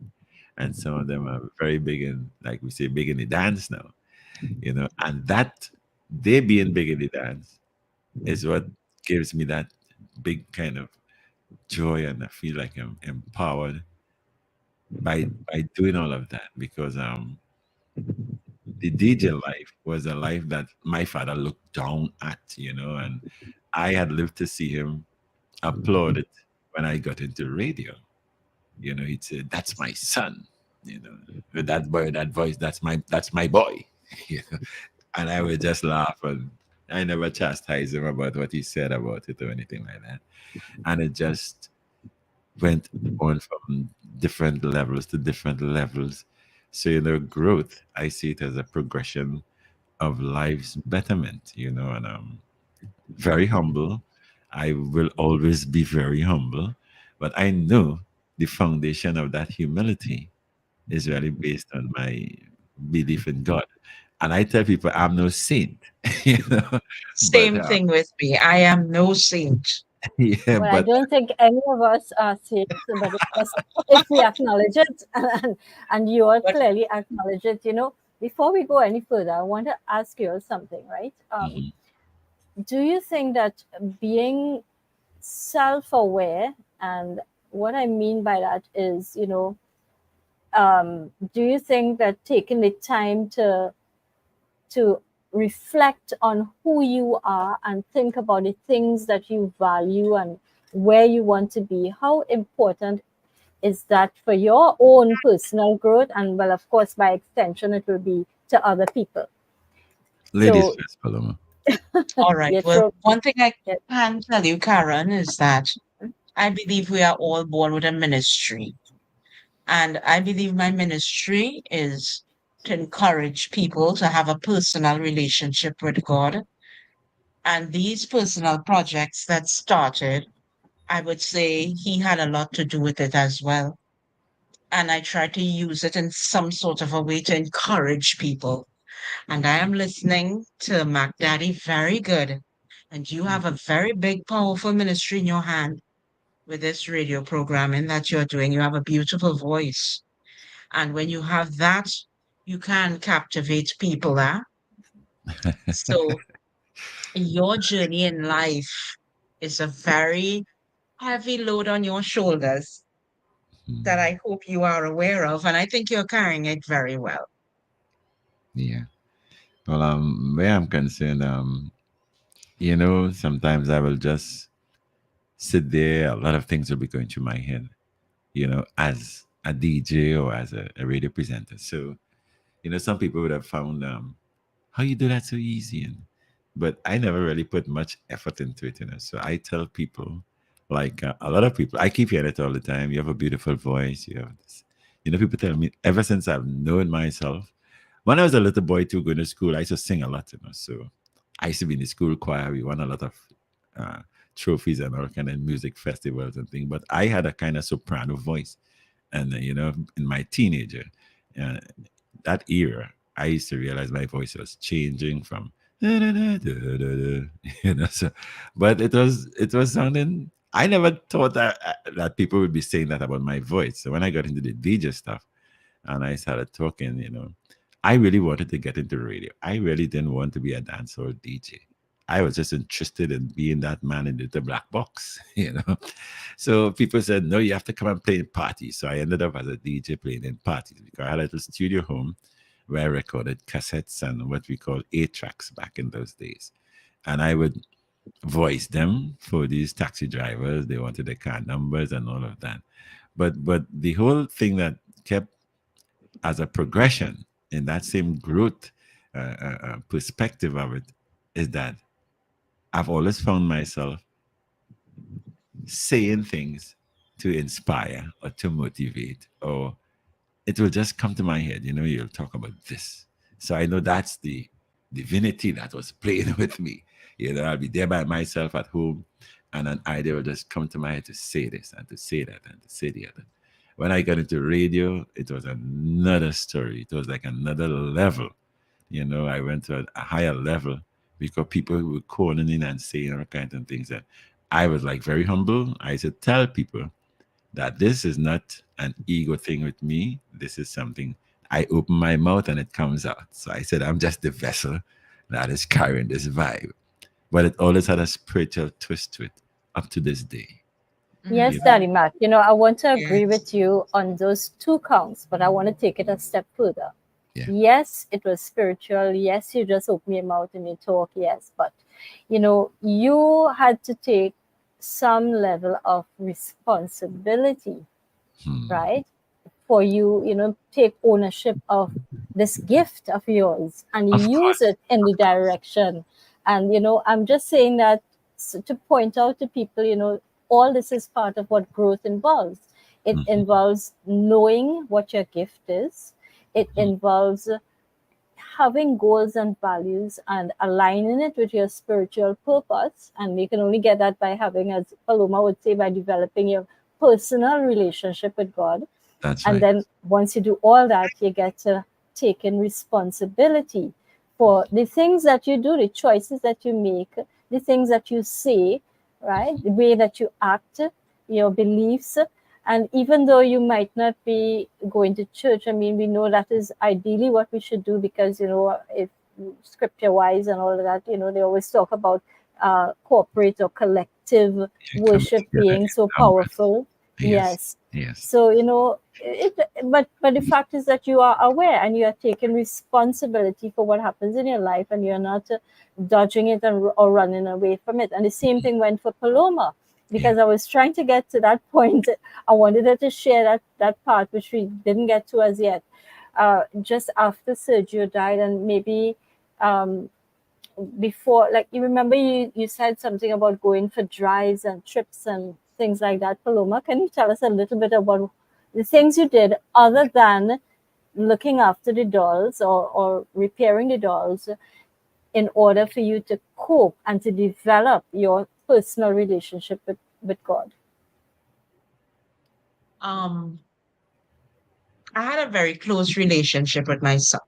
And some of them are very big in, like we say, big in the dance now, and that they being big in the dance is what gives me that big kind of joy, and I feel like I'm empowered by doing all of that, because the DJ life was a life that my father looked down at, and I had lived to see him applaud it when I got into radio. He'd say, "That's my son," with that boy, that voice, that's my boy. you know, and I would just laugh, and I never chastised him about what he said about it or anything like that. And it just went on from different levels to different levels. So, growth, I see it as a progression of life's betterment, and very humble. I will always be very humble, but I know the foundation of that humility is really based on my belief in God. And I tell people I'm no saint, you know, but Same thing with me. I am no saint. yeah, Well, I but don't think any of us are saints, but it's just if we acknowledge it, and you all But clearly acknowledge it, before we go any further, I want to ask you all something, right? Mhm. Do you think that being self aware, and what I mean by that is, do you think that taking the time to reflect on who you are and think about the things that you value and where you want to be, how important is that for your own personal growth? And well, of course, by extension, it will be to other people. Ladies So, first, Paloma. all right. yeah, Well, true. one thing I Yeah. can tell you, Karen, is that I believe we are all born with a ministry. And I believe my ministry is to encourage people to have a personal relationship with God. And these personal projects that started, I would say he had a lot to do with it as well. And I try to use it in some sort of a way to encourage people. And I am listening to Mac Daddy very good. And you have a very big, powerful ministry in your hand with this radio programming that you're doing. You have a beautiful voice. And when you have that, you can captivate people. So your journey in life is a very heavy load on your shoulders that Mm, I hope you are aware of. And I think you're carrying it very well. yeah. Well, where I'm concerned, sometimes I will just sit there. A lot of things will be going through my head, as a DJ or as a radio presenter. So, some people would have found how you do that so easy, but I never really put much effort into it. So I tell people Like a lot of people, I keep hearing it all the time. You have a beautiful voice. You have this. People tell me ever since I've known myself. When I was a little boy too, going to school, I used to sing a lot. So I used to be in the school choir. We won a lot of uh, trophies and all kind of music festivals and things. But I had a kind of soprano voice, and in my teenager, uh, that era, I used to realize my voice was changing from so, but it was sounding. I never thought that people would be saying that about my voice. So when I got into the DJ stuff and I started talking, I really wanted to get into radio. I really didn't want to be a dancehall DJ. I was just interested in being that man in the black box. So people said, no, you have to come and play in parties. So I ended up as a DJ playing in parties because I had a little studio home where I recorded cassettes and what we call 8 tracks back in those days. And I would voice them for these taxi drivers. They wanted their car numbers and all of that. But the whole thing that kept as a progression in that same growth perspective of it is that I've always found myself saying things to inspire or to motivate, or it will just come to my head. You'll talk about this. So I know that's the divinity that was playing with me. I'll be there by myself at home, and an idea will just come to my head to say this and to say that and to say the other. When I got into radio, it was another story. It was like another level. I went to a higher level because people were calling in and saying all kinds of things that I was like very humble. I used to tell people that this is not an ego thing with me. This is something I open my mouth and it comes out. So I said, I'm just the vessel that is carrying this vibe. But it always had a spiritual twist to it up to this day. Mhm. Yes, You know? Daddy Matt. I want to agree Yes. with you on those two counts, but I want to take it a step further. Yeah. Yes, it was spiritual. Yes, you just open your mouth and you talk. Yes, but you had to take some level of responsibility, Hmm. right? For you, take ownership of this gift of yours and Of use course. it in the Of course. direction. And I'm just saying that to point out to people, all this is part of what growth involves. It Mhm. involves knowing what your gift is. It Mhm. involves having goals and values and aligning it with your spiritual purpose. And you can only get that by having, as Paloma would say, by developing your personal relationship with God. That's And right. then once you do all that, you get to take in responsibility for the things that you do, the choices that you make, the things that you say, right? The way that you act, your beliefs. And even though you might not be going to church, I mean, we know that is ideally what we should do because, if scripture wise and all of that, they always talk about corporate or collective You come worship together being so in numbers. powerful. Yes. Yes. Yes. So, but the fact is that you are aware and you are taking responsibility for what happens in your life, and you're not dodging it or running away from it. And the same thing went for Paloma, Yeah. because I was trying to get to that point. I wanted her to share that part which we didn't get to as yet. Just after Sergio died, and maybe um, before, like, you remember you said something about going for drives and trips and things like that. Paloma, can you tell us a little bit about the things you did other than looking after the dolls, or repairing the dolls, in order for you to cope and to develop your personal relationship with God? Um, I had a very close relationship with my son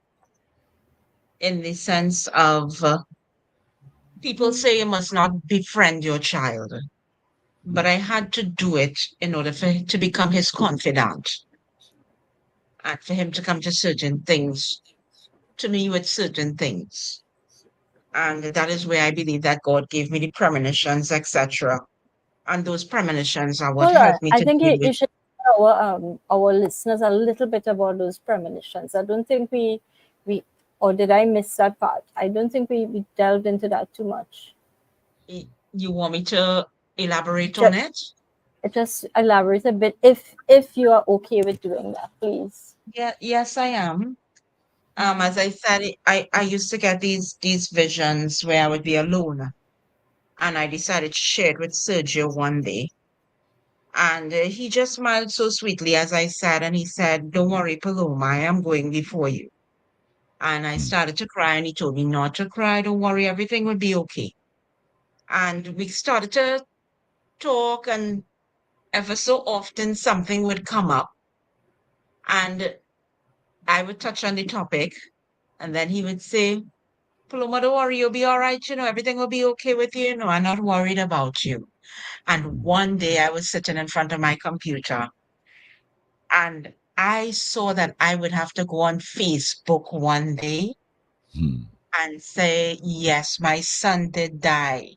in the sense of people say you must not befriend your child, but I had to do it in order for him to become his confidant and for him to come to certain things, to me with certain things. And that is where I believe that God gave me the premonitions, etc. And those premonitions are what Hold on. helped me I to think deal you with. should tell our listeners a little bit about those premonitions. I don't think we or did I miss that part? I don't think we delved into that too much. You want me to elaborate on Just, it? just elaborate a bit if you are okay with doing that, please. Yeah, yes, I am. Mhm. As I said, I used to get these visions where I would be alone, and I decided to share it with Sergio one day. And he just smiled so sweetly as I said, and he said, "Don't worry, Paloma, I am going before you." And I Hmm. started to cry, and he told me not to cry, don't worry, everything will be okay. And we started to talk, and ever so often something would come up, and I would touch on the topic, and then he would say, "Paloma, don't worry, you'll be all right, everything will be okay with you, I'm not worried about you." And one day I was sitting in front of my computer, and I saw that I would have to go on Facebook one day Hmm. and say, "Yes, my son did die."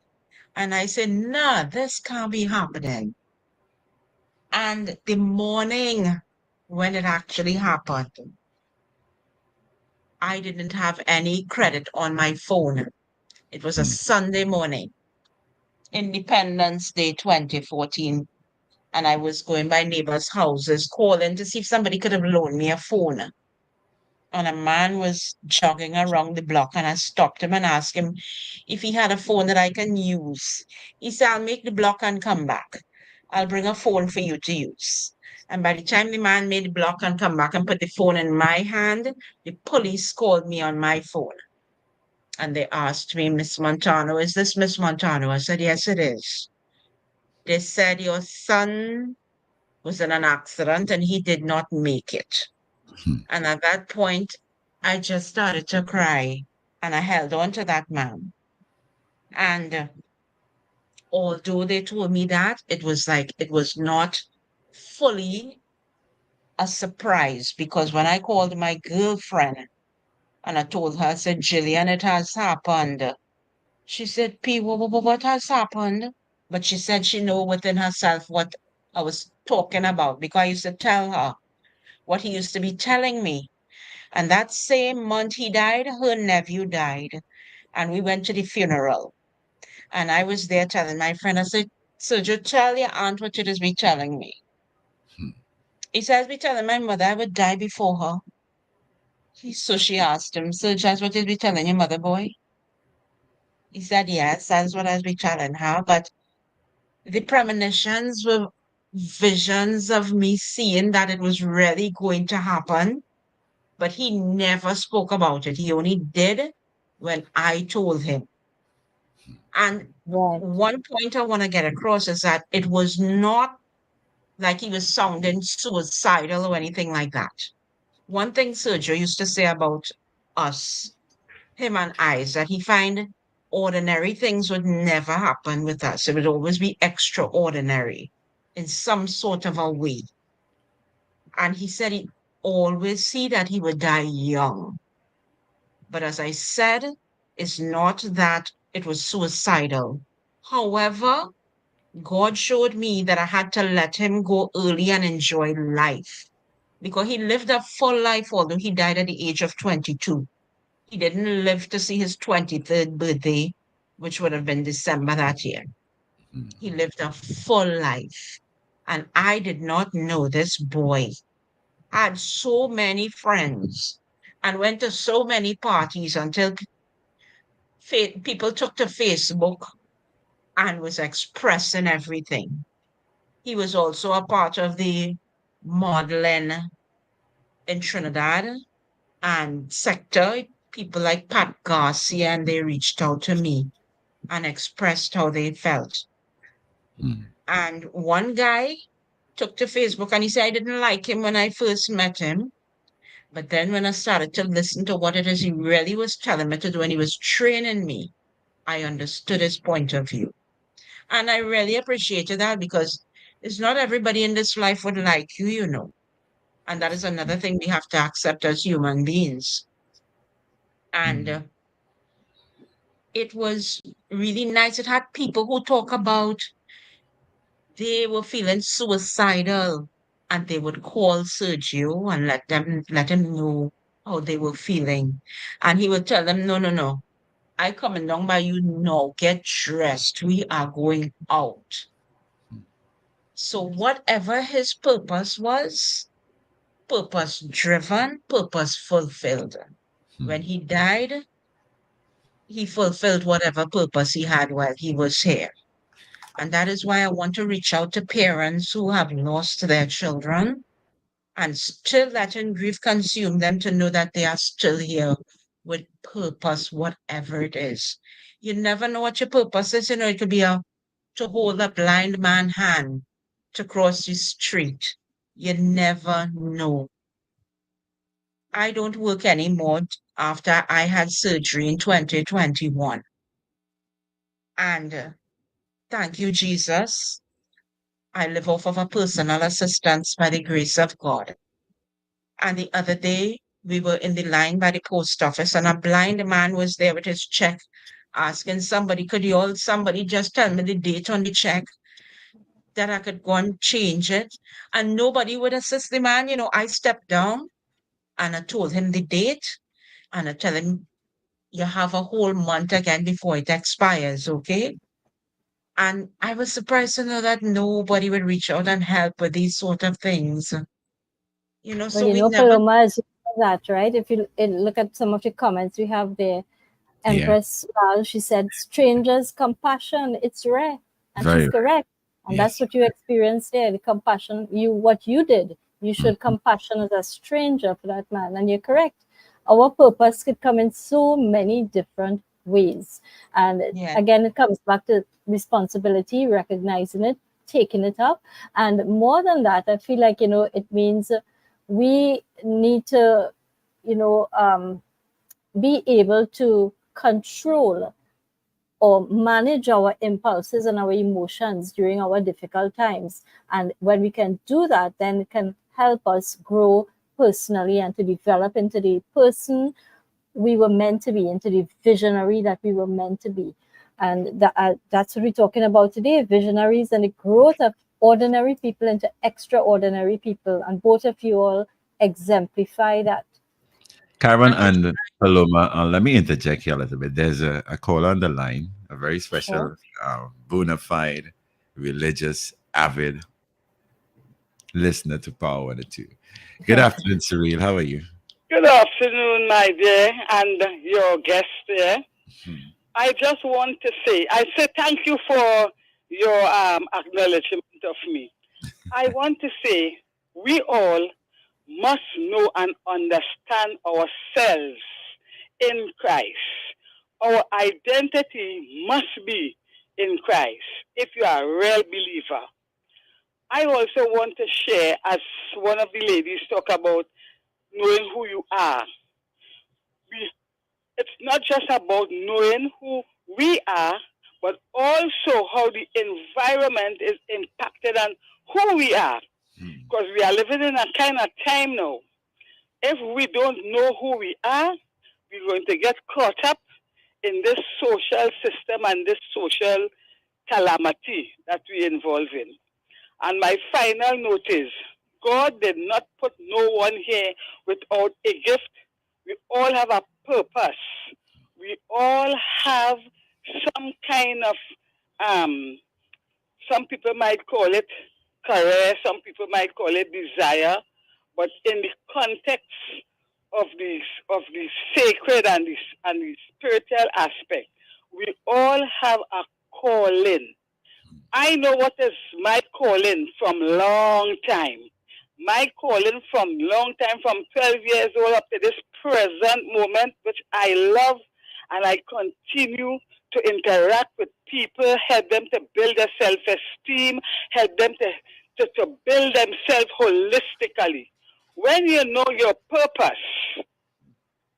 And I said, "No, this can't be happening." And the morning when it actually happened, I didn't have any credit on my phone. It was a Hmm. Sunday morning, Independence Day 2014. And I was going by neighbors' houses calling to see if somebody could have loaned me a phone. And a man was jogging around the block, and I stopped him and asked him if he had a phone that I can use. He said, "I'll make the block and come back. I'll bring a phone for you to use." And by the time the man made the block and come back and put the phone in my hand, the police called me on my phone. And they asked me, "Miss Montano, is this Miss Montano?" I said, "Yes, it is." They said, "Your son was in an accident and he did not make it." Hmm. And at that point, I just started to cry, and I held on to that man. And although they told me that, it was like it was not fully a surprise, because when I called my girlfriend and I told her, I said, "Jillian, it has happened." She said, "P, what has happened?" But she said she knew within herself what I was talking about, because I used to tell her what he used to be telling me. And that same month he died, her nephew died. And we went to the funeral. And I was there telling my friend, I said, "Sergio, tell your aunt what you just be telling me." He says, "Be telling my mother I would die before her." So she asked him, "Sergio, that's what you be telling your mother, boy?" He said, "Yes, that's what I be telling her." But the premonitions were visions of me seeing that it was really going to happen. But he never spoke about it. He only did when I told him. And Right. one point I want to get across is that it was not like he was sounding suicidal or anything like that. One thing Sergio used to say about us, him and I, is that he find ordinary things would never happen with us. It would always be extraordinary in some sort of a way. And he said he always see that he would die young. But as I said, it's not that it was suicidal. However, God showed me that I had to let him go early and enjoy life, because he lived a full life, although he died at the age of 22. He didn't live to see his 23rd birthday, which would have been December that year. He lived a full life. And I did not know this boy had so many friends and went to so many parties until people took to Facebook and was expressing everything. He was also a part of the modeling in Trinidad and sector. People like Pat Garcia, and they reached out to me and expressed how they felt. Hmm. And one guy took to Facebook and he said, "I didn't like him when I first met him. But then when I started to listen to what it is he really was telling me to do when he was training me, I understood his point of view." And I really appreciated that, because it's not everybody in this life would like you. And that is another thing we have to accept as human beings. And Hmm. it was really nice. It had people who talk about they were feeling suicidal, and they would call Sergio and let him know how they were feeling. And he would tell them, "No, no, no. I coming down by you now. Get dressed. We are going out." So whatever his purpose was, purpose driven, purpose fulfilled. When he died, he fulfilled whatever purpose he had while he was here. And that is why I want to reach out to parents who have lost their children and still letting grief consume them to know that they are still here with purpose, whatever it is. You never know what your purpose is. It could be to hold a blind man's hand to cross the street. You never know. I don't work anymore after I had surgery in 2021. And thank you, Jesus. I live off of a personal assistance by the grace of God. And the other day, we were in the line by the post office, and a blind man was there with his check asking somebody, somebody just tell me the date on the check that I could go and change it? And nobody would assist the man. I stepped down and I told him the date and I tell him, you have a whole month again before it expires, okay? And I was surprised to know that nobody would reach out and help with these sort of things. Well, So we never, Paloma, as you know that, right? If you look at some of the comments we have there, Yeah, Empress she said, strangers' compassion, it's rare. And very she's rare. correct. And Yes. that's what you experienced there, the compassion, what you did. You showed Mhm. compassion as a stranger for that man. And you're correct. Our purpose could come in so many different ways. And yeah, again, it comes back to responsibility, recognizing it, taking it up. And more than that, I feel like, it means we need to, you know, be able to control or manage our impulses and our emotions during our difficult times. And when we can do that, then it can help us grow personally and to develop into the person we were meant to be, into the visionary that we were meant to be. And that's what we're talking about today, visionaries and the growth of ordinary people into extraordinary people. And both of you all exemplify that. Caron and also, and Paloma, let me interject here a little bit. There's a caller on the line, a very Sure. special, bona fide, religious, avid listener to Power 102. Good afternoon, Cyril. How are you? Good afternoon, my dear, and your guest there. Hmm. I just want to say, I say thank you for your acknowledgement of me. I want to say we all must know and understand ourselves in Christ. Our identity must be in Christ if you are a real believer. I also want to share, as one of the ladies talk about knowing who you are. We It's not just about knowing who we are, but also how the environment is impacted on who we are. Hmm. Because we are living in a kind of time now. If we don't know who we are, we're going to get caught up in this social system and this social calamity that we involve in. And my final note is God did not put no one here without a gift. We all have a purpose. We all have some kind of, um, some people might call it career, some people might call it desire, but in the context of the sacred and the spiritual aspect, we all have a calling. I know what is my calling from long time. My calling from long time, from 12 years old up to this present moment, which I love and I continue to interact with people, help them to build their self-esteem, help them to build themselves holistically. When you know your purpose,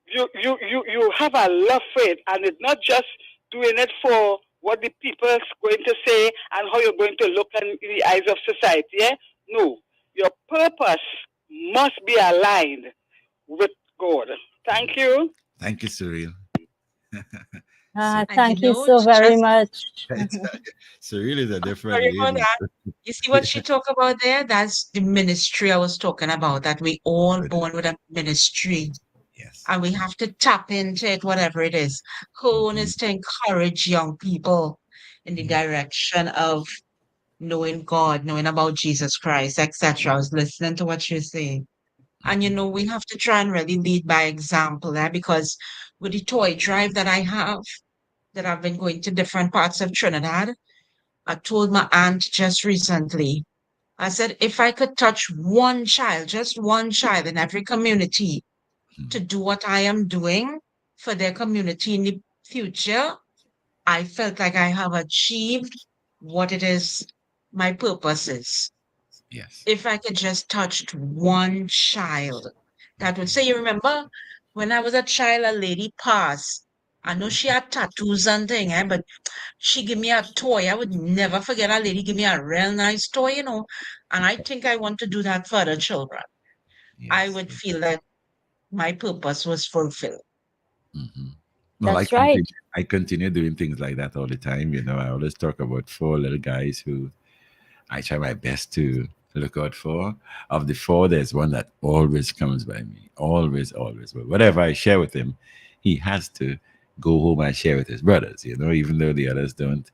you have a love for it, and it's not just doing it for what the people is going to say and how you're going to look in the eyes of society. Eh? No, your purpose must be aligned with God. Thank you. Thank you, Cyril. and Thank you so it's very just, much. Cyril is a different sorry about lady. that. You see what she talked about there? That's the ministry I was talking about, that we all born with a ministry Yes. and we have to tap into it, whatever it is. Cone Mhm. is to encourage young people in the Yeah. direction of knowing God, knowing about Jesus Christ, etc. I was listening to what you're saying. And Mhm. we have to try and really lead by example there because with the toy drive that I have, that I've been going to different parts of Trinidad, I told my aunt just recently, I said, if I could touch one child, just one child in every community to Mhm. do what I am doing for their community in the future, I felt like I have achieved what it is my purpose is. Yes. If I could just touch one child that would Mhm. say, you remember when I was a child, a lady passed. I know she had tattoos and thing, but she give me a toy. I would never forget a lady give me a real nice toy, and I think I want to do that for other children. I Yes. would feel that my purpose was fulfilled. Hmm. Well, That's right. I continue doing things like that all the time. I always talk about four little guys who I try my best to look out for. Of the four, there's one that always comes by me, always, always. But whatever I share with him, he has to go home and share with his brothers. Even though the others don't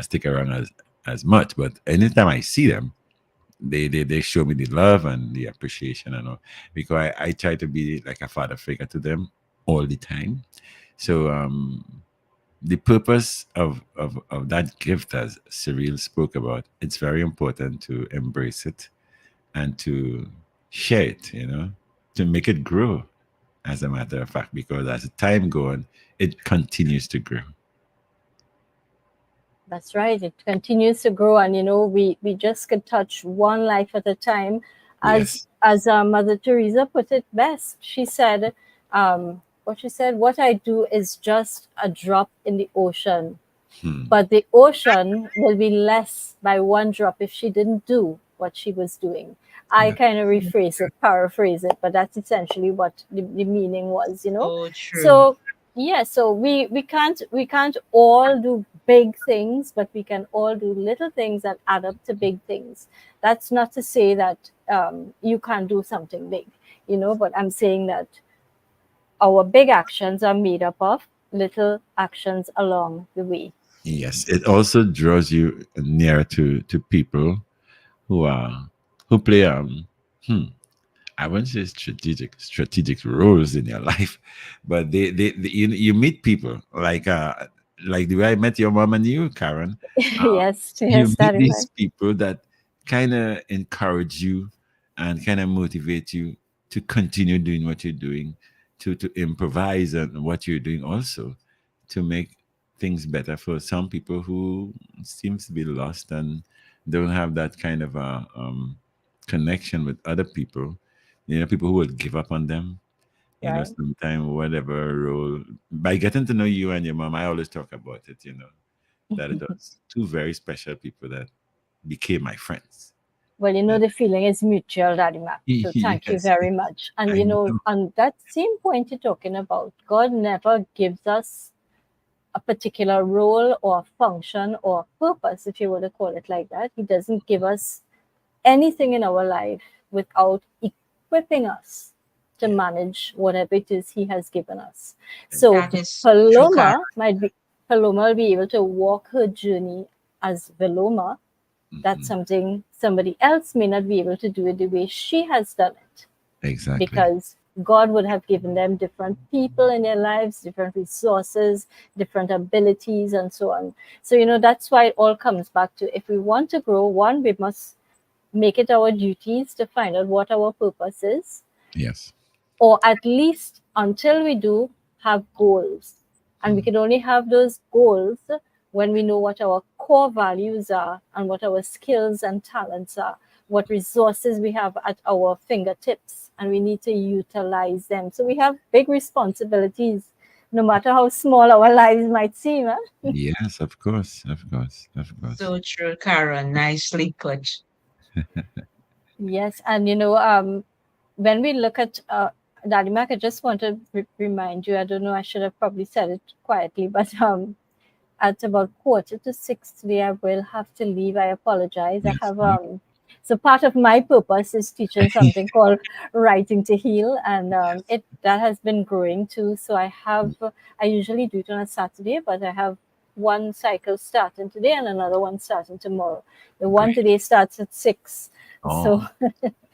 stick around as much. But anytime I see them, they show me the love and the appreciation and all, because I try to be like a father figure to them all the time. So the purpose of that gift, as Cyril spoke about, it's very important to embrace it and to share it, to make it grow, as a matter of fact, because as the time goes on, it continues to grow. That's right. It continues to grow, and we just could touch one life at a time, as Yes. Mother Teresa put it best. She said, what she said, what I do is just a drop in the ocean, Hmm. but the ocean will be less by one drop if she didn't do what she was doing. I That, kind of rephrase it, paraphrase it, but that's essentially what the meaning was. So true. So yeah, so we can't all do big things, but we can all do little things that add up to big things. That's not to say that you can't do something big, but I'm saying that our big actions are made up of little actions along the way. yes. It also draws you nearer to people who are who play hmm, I wouldn't say strategic roles in your life, but you meet people like the way I met your mom and you, Karen. Uh, Yes, you yes, that meet is these right. people that kind of encourage you and kind of motivate you to continue doing what you're doing, to improvise on what you're doing, also to make things better for some people who seems to be lost and don't have that kind of a connection with other people. People who would give up on them. Right. Sometime whatever role. By getting to know you and your mom, I always talk about it. That it was two very special people that became my friends. Well, Yeah. the feeling is mutual, Daddy Mac. So thank you Yes, very much. And I know. on that same point you're talking about, God never gives us a particular role or function or purpose, if you were to call it like that. He doesn't give us anything in our life without equipping us to Yeah, manage whatever it is he has given us. So That is true, Karen. Paloma will be able to walk her journey as Veloma. That's mhm, something somebody else may not be able to do it the way she has done it, exactly. because God would have given them different people in their lives, different resources, different abilities, and so on. So, that's why it all comes back to, if we want to grow, one, we must make it our duties to find out what our purpose is, Yes. or at least until we do, have goals. And we Mm. can only have those goals when we know what our core values are and what our skills and talents are, what resources we have at our fingertips, and we need to utilize them. So we have big responsibilities, no matter how small our lives might seem. Huh? Yes, of course, of course, of course. So true, Karen. Nicely put. Yes, and when we look at Daddy Mac, I just want to remind you. I don't know. I should have probably said it quietly, but at about 5:45 today, I will have to leave. I apologize. I Yes. have so part of my purpose is teaching something called Writing to Heal, and it that has been growing too. So I usually do it on a Saturday, but I have one cycle starting today and another one starting tomorrow. The one Great. today starts at 6. So Oh,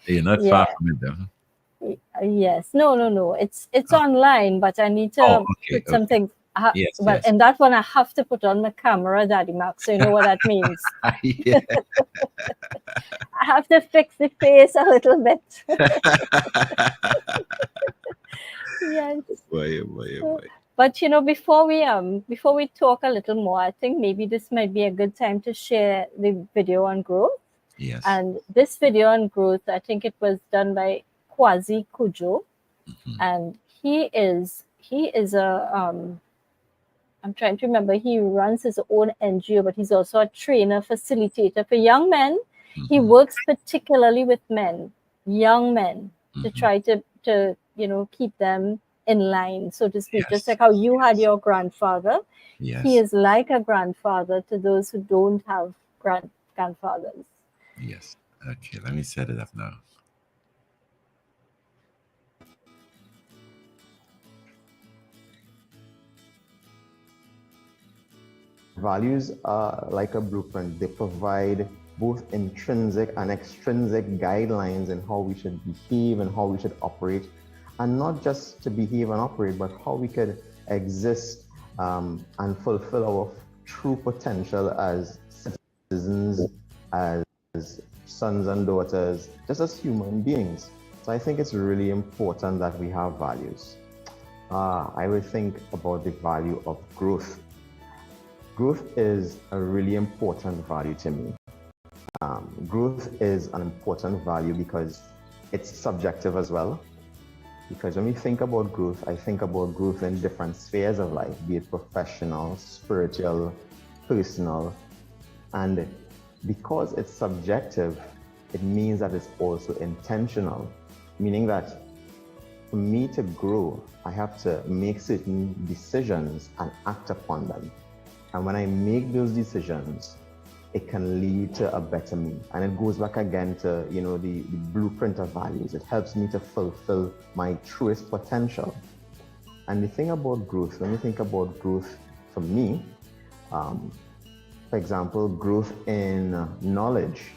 you're not far yeah. from it, though. Yes. No, no, no. It's Oh, online, but I need oh, to okay, put okay. something. Yes, Well, yes. in that one, I have to put on my camera, Daddy Max, so you know what that means. Yeah. I have to fix the face a little bit. Yes. Boy, oh boy, oh So, boy. but before we talk a little more, I think maybe this might be a good time to share the video on growth. Yes. And this video on growth, I think it was done by Kwazi Kujo, Mhm. and he is a I'm trying to remember. He runs his own NGO, but he's also a trainer, facilitator for young men. He Mhm. works particularly with men, young men, to Mhm. try to keep them in line, so to speak. Just Yes. like how you had your grandfather, he Yes. is like a grandfather to those who don't have grandfathers. Yes. Okay, let me set it up now. Values are like a blueprint. They provide both intrinsic and extrinsic guidelines in how we should behave and how we should operate. And not just to behave and operate, but how we could exist and fulfill our true potential as citizens, as sons and daughters, just as human beings. So I think it's really important that we have values. I would think about the value of growth. Growth is a really important value to me. Growth is an important value because it's subjective as well. Because when we think about growth, I think about growth in different spheres of life, be it professional, spiritual, personal. And because it's subjective, it means that it's also intentional, meaning that for me to grow, I have to make certain decisions and act upon them. And when I make those decisions, it can lead to a better me. And it goes back again to, the blueprint of values. It helps me to fulfill my truest potential. And the thing about growth, when you think about growth for me, for example, growth in knowledge.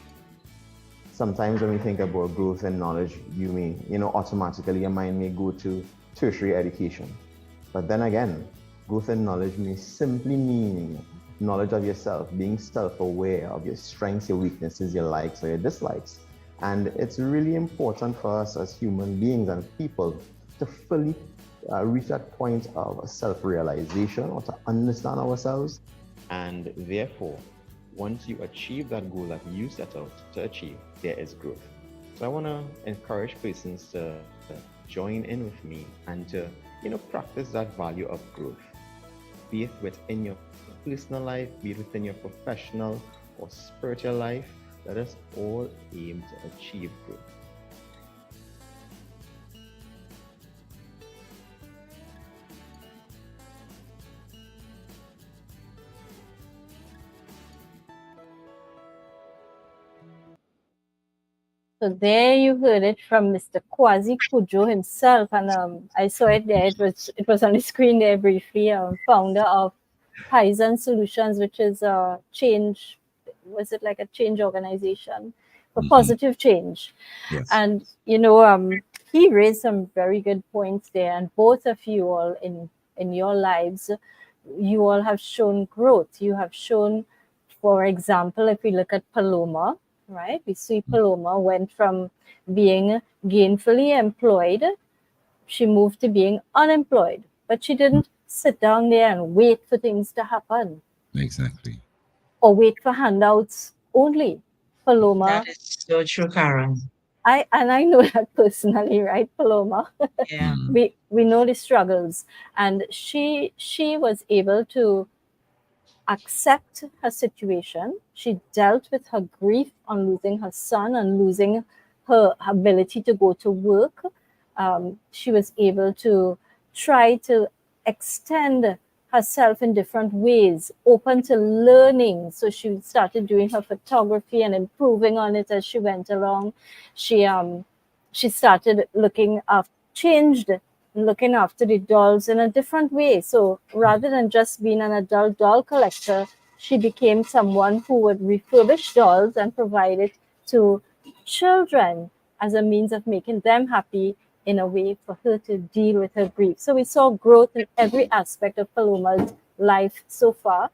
Sometimes when we think about growth in knowledge, you may, automatically your mind may go to tertiary education. But then again, growth in knowledge may simply mean knowledge of yourself, being self-aware of your strengths, your weaknesses, your likes or your dislikes. And it's really important for us as human beings and people to fully reach that point of self-realization or to understand ourselves. And therefore, once you achieve that goal that you set out to achieve, there is growth. So I want to encourage persons to join in with me and to practice that value of growth, be it within your personal life, be it within your professional or spiritual life. Let us all aim to achieve growth. So there you heard it from Mr. Kwazi Kujo himself, and I saw it there. It was on the screen there briefly. Founder of Paisan Solutions, which is a change. Was it like a change organization for positive change? Yes. And he raised some very good points there. And both of you all in your lives, you all have shown growth. You have shown, for example, if we look at Paloma. Right, we see Paloma went from being gainfully employed, she moved to being unemployed, but she didn't sit down there and wait for things to happen. Exactly. Or wait for handouts only. Paloma, That is so true, Caron. I know that personally, right, Paloma? Yeah. we know the struggles, and she was able to accept her situation. She dealt with her grief on losing her son and losing her ability to go to work. She was able to try to extend herself in different ways, open to learning. So she started doing her photography and improving on it as she went along. She started looking after the dolls in a different way. So rather than just being an adult doll collector, she became someone who would refurbish dolls and provide it to children as a means of making them happy in a way for her to deal with her grief. So we saw growth in every aspect of Paloma's life so far,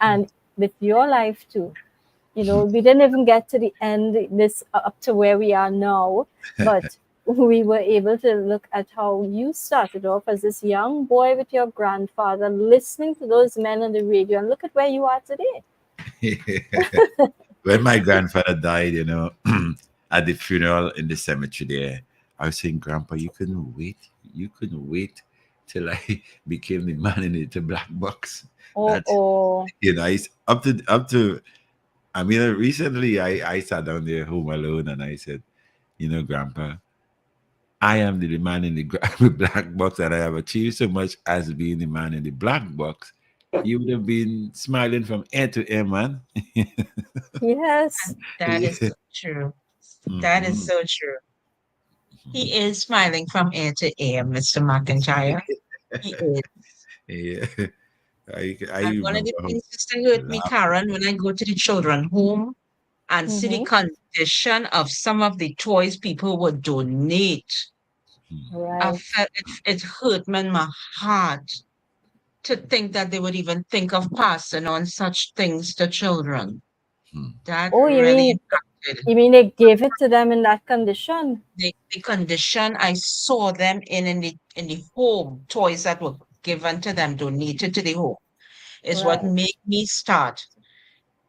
and with your life too. We didn't even get to the end, this up to where we are now, but we were able to look at how you started off as this young boy with your grandfather, listening to those men on the radio, and look at where you are today. When my grandfather died, at the funeral in the cemetery there, I was saying, Grandpa, you couldn't wait. You couldn't wait till I became the man in the black box. Oh, That oh, I up to. I mean, recently I sat down there home alone and I said, Grandpa, I am the man in the black box, and I have achieved so much as being the man in the black box. You would have been smiling from ear to ear, man. yes, That is Yeah. so true. That is Mhm. so true. He is smiling from ear to ear, Mr. McIntyre. He is. Yeah. I And one of remember the how things that still hurt me, laugh. Karen, when I go to the children home and see the mm-hmm. condition of some of the toys people would donate, I Right. felt it hurt me in my heart to think that they would even think of passing on such things to children. Hmm. That Oh, really impacted you mean they gave it to them in that condition? the condition I saw them in the home, toys that were given to them, donated to the home, is what Right. made me start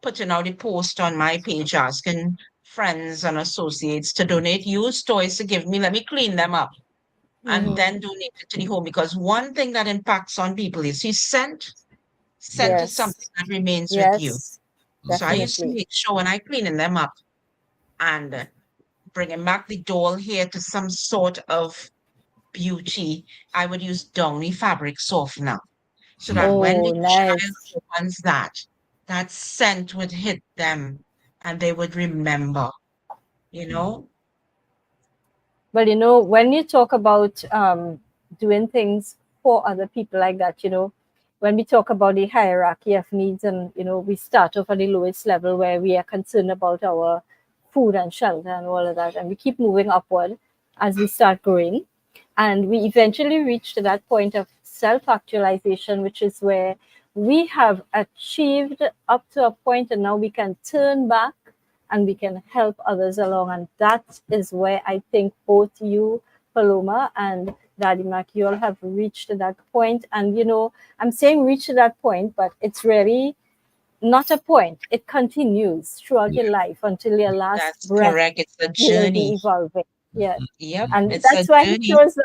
putting out a post on my page asking friends and associates to donate used toys to give me. Let me clean them up and Mm-hmm. then donate it to the home. Because one thing that impacts on people is you scent is Yes. something that remains with you. Yes. So I used to Definitely. make sure when I cleaning them up and bringing back the doll here to some sort of beauty, I would use downy fabric softener so that when Oh, the child nice. opens that scent would hit them and they would remember, you know? But when you talk about doing things for other people like that, when we talk about the hierarchy of needs, and we start off at the lowest level where we are concerned about our food and shelter and all of that, and we keep moving upward as we start growing, and we eventually reach to that point of self-actualization, which is where we have achieved up to a point, and now we can turn back and we can help others along. And that is where I think both you, Paloma, and Daddy Mac, you all have reached that point. And I'm saying reach to that point, but it's really not a point. It continues throughout Yeah. your life until your last That's breath. correct. It's a You will be journey. evolving. Yeah. Yep, And it's a that's why he journey. chose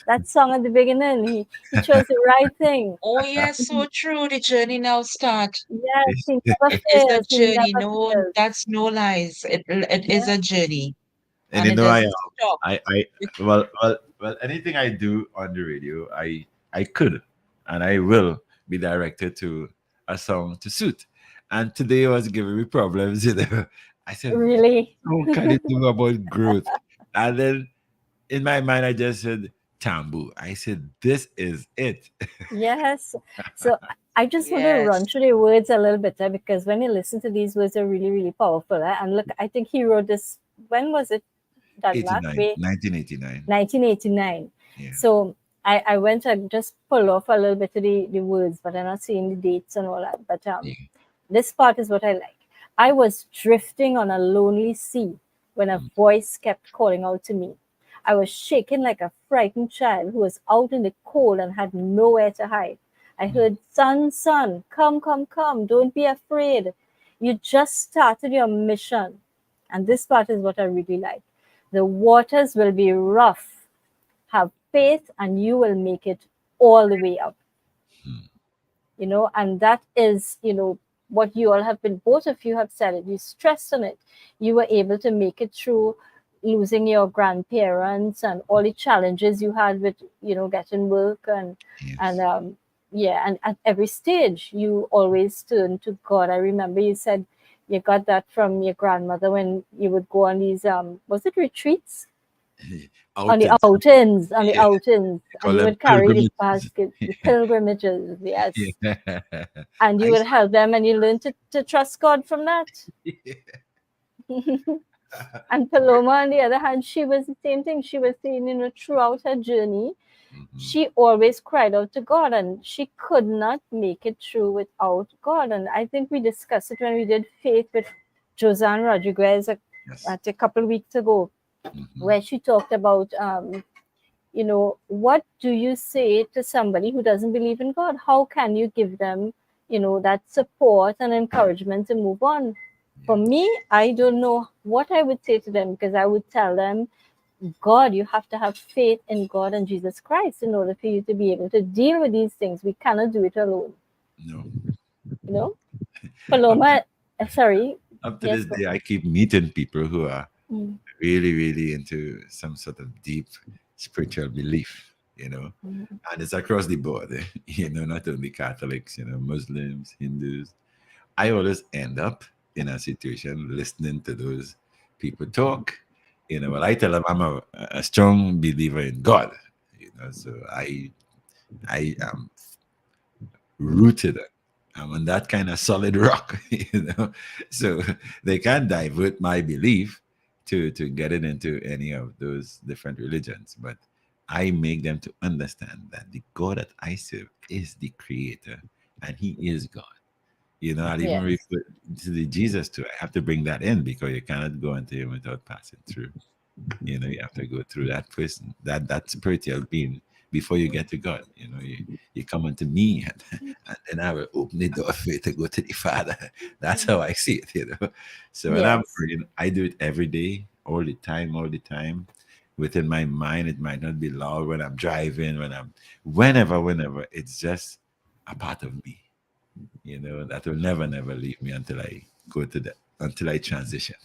that song at the beginning. He chose the right thing. Oh, yes, so true. The journey now start. Yes, he never It's a fails. He journey. never No, fails. that's no lies. It is Yeah. a journey And and it doesn't I stop. I well anything I do on the radio, I could and I will be directed to a song to suit. And today was giving me problems, I said, Really. "What can it do about growth?" And then in my mind I just said Tambu. I said, "This is it." Yes. So I just want to Yes. run through the words a little bit because when you listen to these words, they're really, really powerful. And look, I think he wrote this, when was it, that Mark? 89, 1989. 1989. Yeah. So I went and just pull off a little bit of the words, but I'm not seeing the dates and all that. But Yeah. this part is what I like. I was drifting on a lonely sea when a Mm, voice kept calling out to me. I was shaking like a frightened child who was out in the cold and had nowhere to hide. I mm, heard, "Son, son, come, come, come, don't be afraid. You just started your mission." And this part is what I really like. "The waters will be rough. Have faith and you will make it all the way up." mm, And that is, what you all have been, both of you have said it, you stressed on it. You were able to make it through losing your grandparents and all the challenges you had with, getting work, and yes. yeah, and at every stage you always turn to God. I remember you said you got that from your grandmother when you would go on these was it retreats, Outings. on the Yeah. outings, They and call you them would carry the pilgrimages. basket, the pilgrimages, yes, Yeah. and you I would help them, and you learn to trust God from that. And Paloma, on the other hand, she was the same thing. She was saying, throughout her journey, Mhm. she always cried out to God, and she could not make it through without God. And I think we discussed it when we did Faith with Josanne Rodriguez Yes. a couple of weeks ago, Mhm. where she talked about, what do you say to somebody who doesn't believe in God? How can you give them, that support and encouragement to move on? For Yeah. me, I don't know what I would say to them, because I would tell them, God, you have to have faith in God and Jesus Christ in order for you to be able to deal with these things. We cannot do it alone. No. You know, Up to, Paloma, sorry, up to yes, this go. day, I keep meeting people who are Mm, really, really into some sort of deep spiritual belief, mm, and it's across the board, not only Catholics, Muslims, Hindus. I always end up in a situation listening to those people talk. Well, I tell them I'm a strong believer in God, so I am rooted. I'm on that kind of solid rock, So they can't divert my belief to get it into any of those different religions. But I make them to understand that the God that I serve is the creator and he is God. I'll even yes, refer to the Jesus too. I have to bring that in because you cannot go into him without passing through. You have to go through that person, that spiritual being before you get to God. You come unto me and then I will open the door for you to go to the Father. That's how I see it. So when I'm yes, praying, I do it every day, all the time. Within my mind, it might not be loud when I'm driving, whenever. It's just a part of me, that will never, never leave me until I until I transition.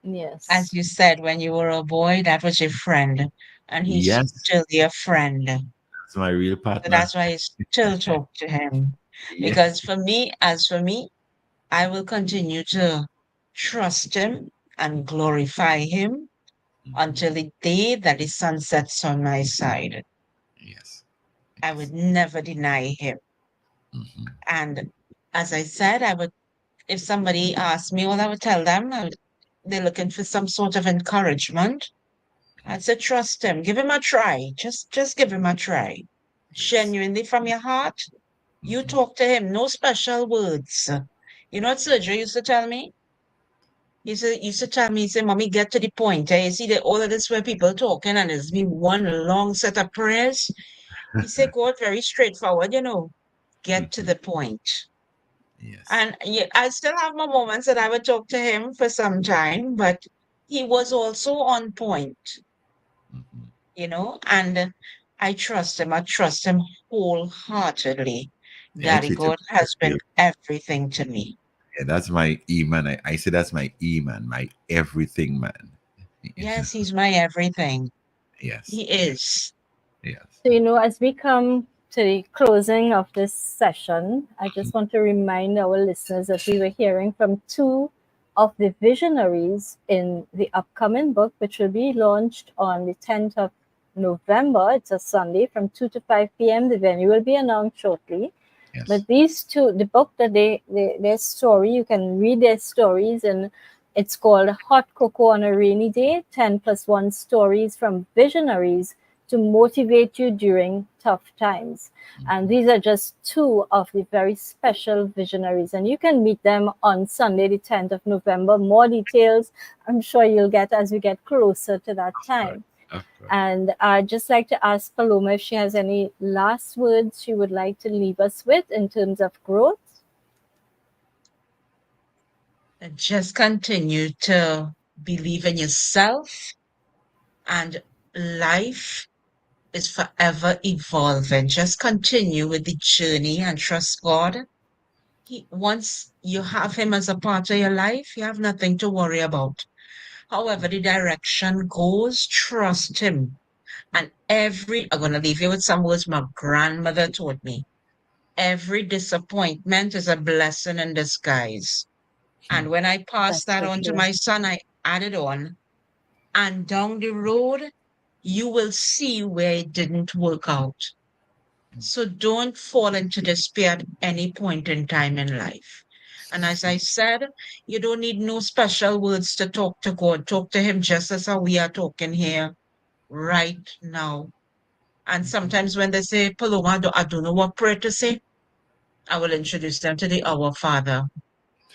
yes, As you said, when you were a boy, that was your friend, and he's Yes, still your friend. that's my real So partner. that's why I still talk to him. Yeah. Because as for me, I will continue to trust him and glorify him Mhm. until the day that the sun sets on my side. Yes. I Yes. would never deny him. Mhm. And as I said, if somebody asked me what I would tell them, they're looking for some sort of encouragement. I'd say trust him, give him a try. Just give him a try. Yes. Genuinely from your heart, you Mhm. talk to him, no special words. You know what Sergio used to tell me? He used to tell me, he said, Mommy, get to the point. Eh? You see that all of this where people talking and there's been one long set of prayers. He said, God, very straightforward, get to Mhm. the point. Yes. And yeah, I still have my moments that I would talk to him for some time, but he was also on point, Mhm. and I trust him. I trust him wholeheartedly. Yeah, I Daddy treat him God like a has been real. everything to me. Yeah, that's my E man. I say that's my E man, my everything man. Yes, he's my everything. Yes. He Yes. is. Yes. So, as we come to the closing of this session, I just want to remind our listeners that we were hearing from two of the visionaries in the upcoming book, which will be launched on the 10th of November. It's a Sunday from 2 to 5 p.m. The venue will be announced shortly. Yes. But these two, the book that their story, you can read their stories, and it's called Hot Cocoa on a Rainy Day 10 plus 1 Stories from Visionaries to Motivate You During Tough Times. And Mhm. these are just two of the very special visionaries. And you can meet them on Sunday, the 10th of November. More details, I'm sure you'll get as we get closer to that Of course. time. Of course. And I'd just like to ask Paloma if she has any last words she would like to leave us with in terms of growth. And just continue to believe in yourself, and life is forever evolving. Just continue with the journey and trust God. Once you have Him as a part of your life, you have nothing to worry about. However, the direction goes, trust Him. And I'm going to leave you with some words my grandmother taught me. Every disappointment is a blessing in disguise. Hmm. And when I passed That's that so on to true. my son, I added on, and down the road, you will see where it didn't work out. So don't fall into despair at any point in time in life. And as I said, you don't need no special words to talk to God. Talk to Him just as how we are talking here right now. And sometimes when they say, Paloma, I don't know what prayer to say, I will introduce them to the Our Father.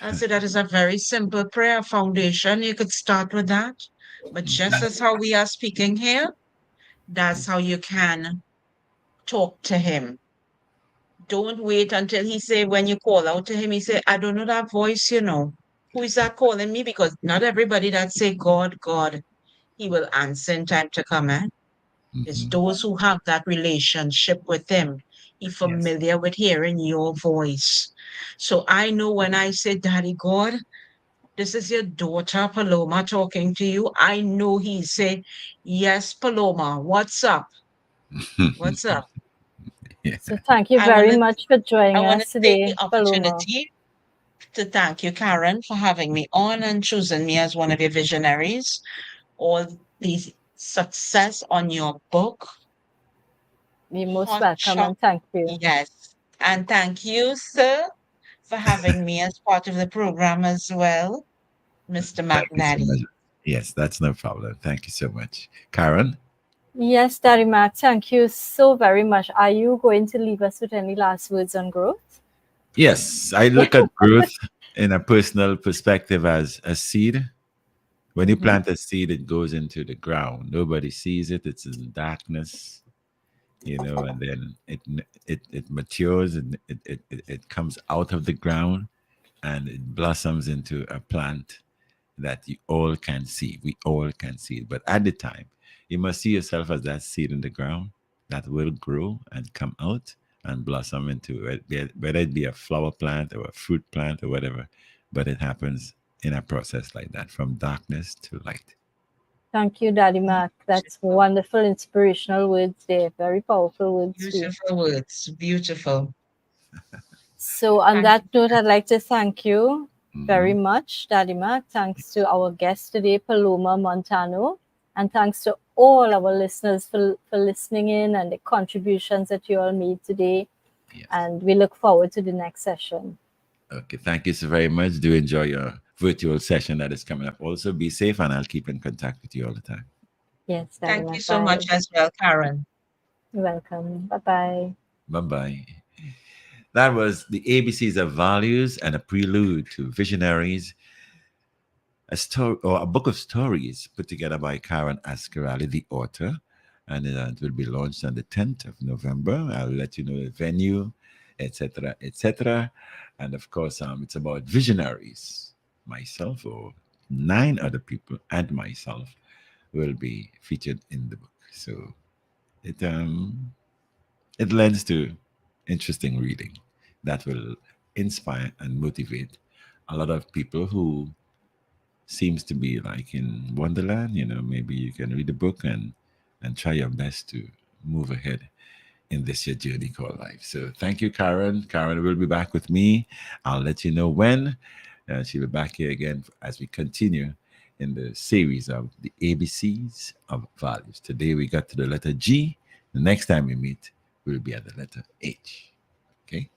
I'll say that is a very simple prayer foundation. You could start with that. But just as how we are speaking here, that's how you can talk to Him. Don't wait until He say, when you call out to Him, He say, I don't know that voice, you know. Who is that calling me? Because not everybody that say, God, God, He will answer in time to come. It's Mhm. those who have that relationship with Him. He's Yes. familiar with hearing your voice. So I know when I say, Daddy God, this is your daughter Paloma talking to you. I know He say, yes, Paloma, what's up? What's up? Yeah. So thank you I want very to much for I joining want to us take the today, Paloma. opportunity to thank you, Caron, for having me on and choosing me as one of your visionaries. All the success on your book. You're most Hot welcome shot. and thank you. Yes. And thank you, sir, for having me as part of the program as well, Mr. Thank you so much. McNally. Yes, that's no problem. Thank you so much. Karen? Yes, Daddy Mac, thank you so very much. Are you going to leave us with any last words on growth? Yes, I look at growth in a personal perspective as a seed. When you Mm-hmm. plant a seed, it goes into the ground. Nobody sees it. It's in darkness, and then it matures and it comes out of the ground and it blossoms into a plant that you all can see. We all can see it. But at the time, you must see yourself as that seed in the ground that will grow and come out and blossom into whether it be a flower plant or a fruit plant or whatever. But it happens in a process like that, from darkness to light. Thank you, Daddy Mac. That's Beautiful, wonderful, inspirational words there. Very powerful words too. beautiful words. Beautiful. So, on Thank that you. note, I'd like to thank you very Hmm. much, Daddy Mac. Thanks to our guest today, Paloma Montano. And thanks to all our listeners for listening in and the contributions that you all made today. Yes. And we look forward to the next session. Okay. Thank you so very much. Do enjoy your virtual session that is coming up. Also, be safe, and I'll keep in contact with you all the time. Yes, Daddy Thank you Mac. so much Bye. as well, Karen. You're welcome. Bye bye. Bye bye. That was the ABCs of Values and a prelude to Visionaries, a story or a book of stories put together by Caron Asgarali, the author, and it will be launched on the 10th of November. I'll let you know the venue, etc., etc. And of course, it's about visionaries. Myself or 9 other people and myself will be featured in the book. So it lends to interesting reading that will inspire and motivate a lot of people who seems to be like in Wonderland. Maybe you can read the book and try your best to move ahead in this your journey called life. So thank you, Karen. Karen will be back with me. I'll let you know when. She'll be back here again as we continue in the series of the ABCs of values. Today we got to the letter G. The next time we meet, we'll be at the letter H. Okay.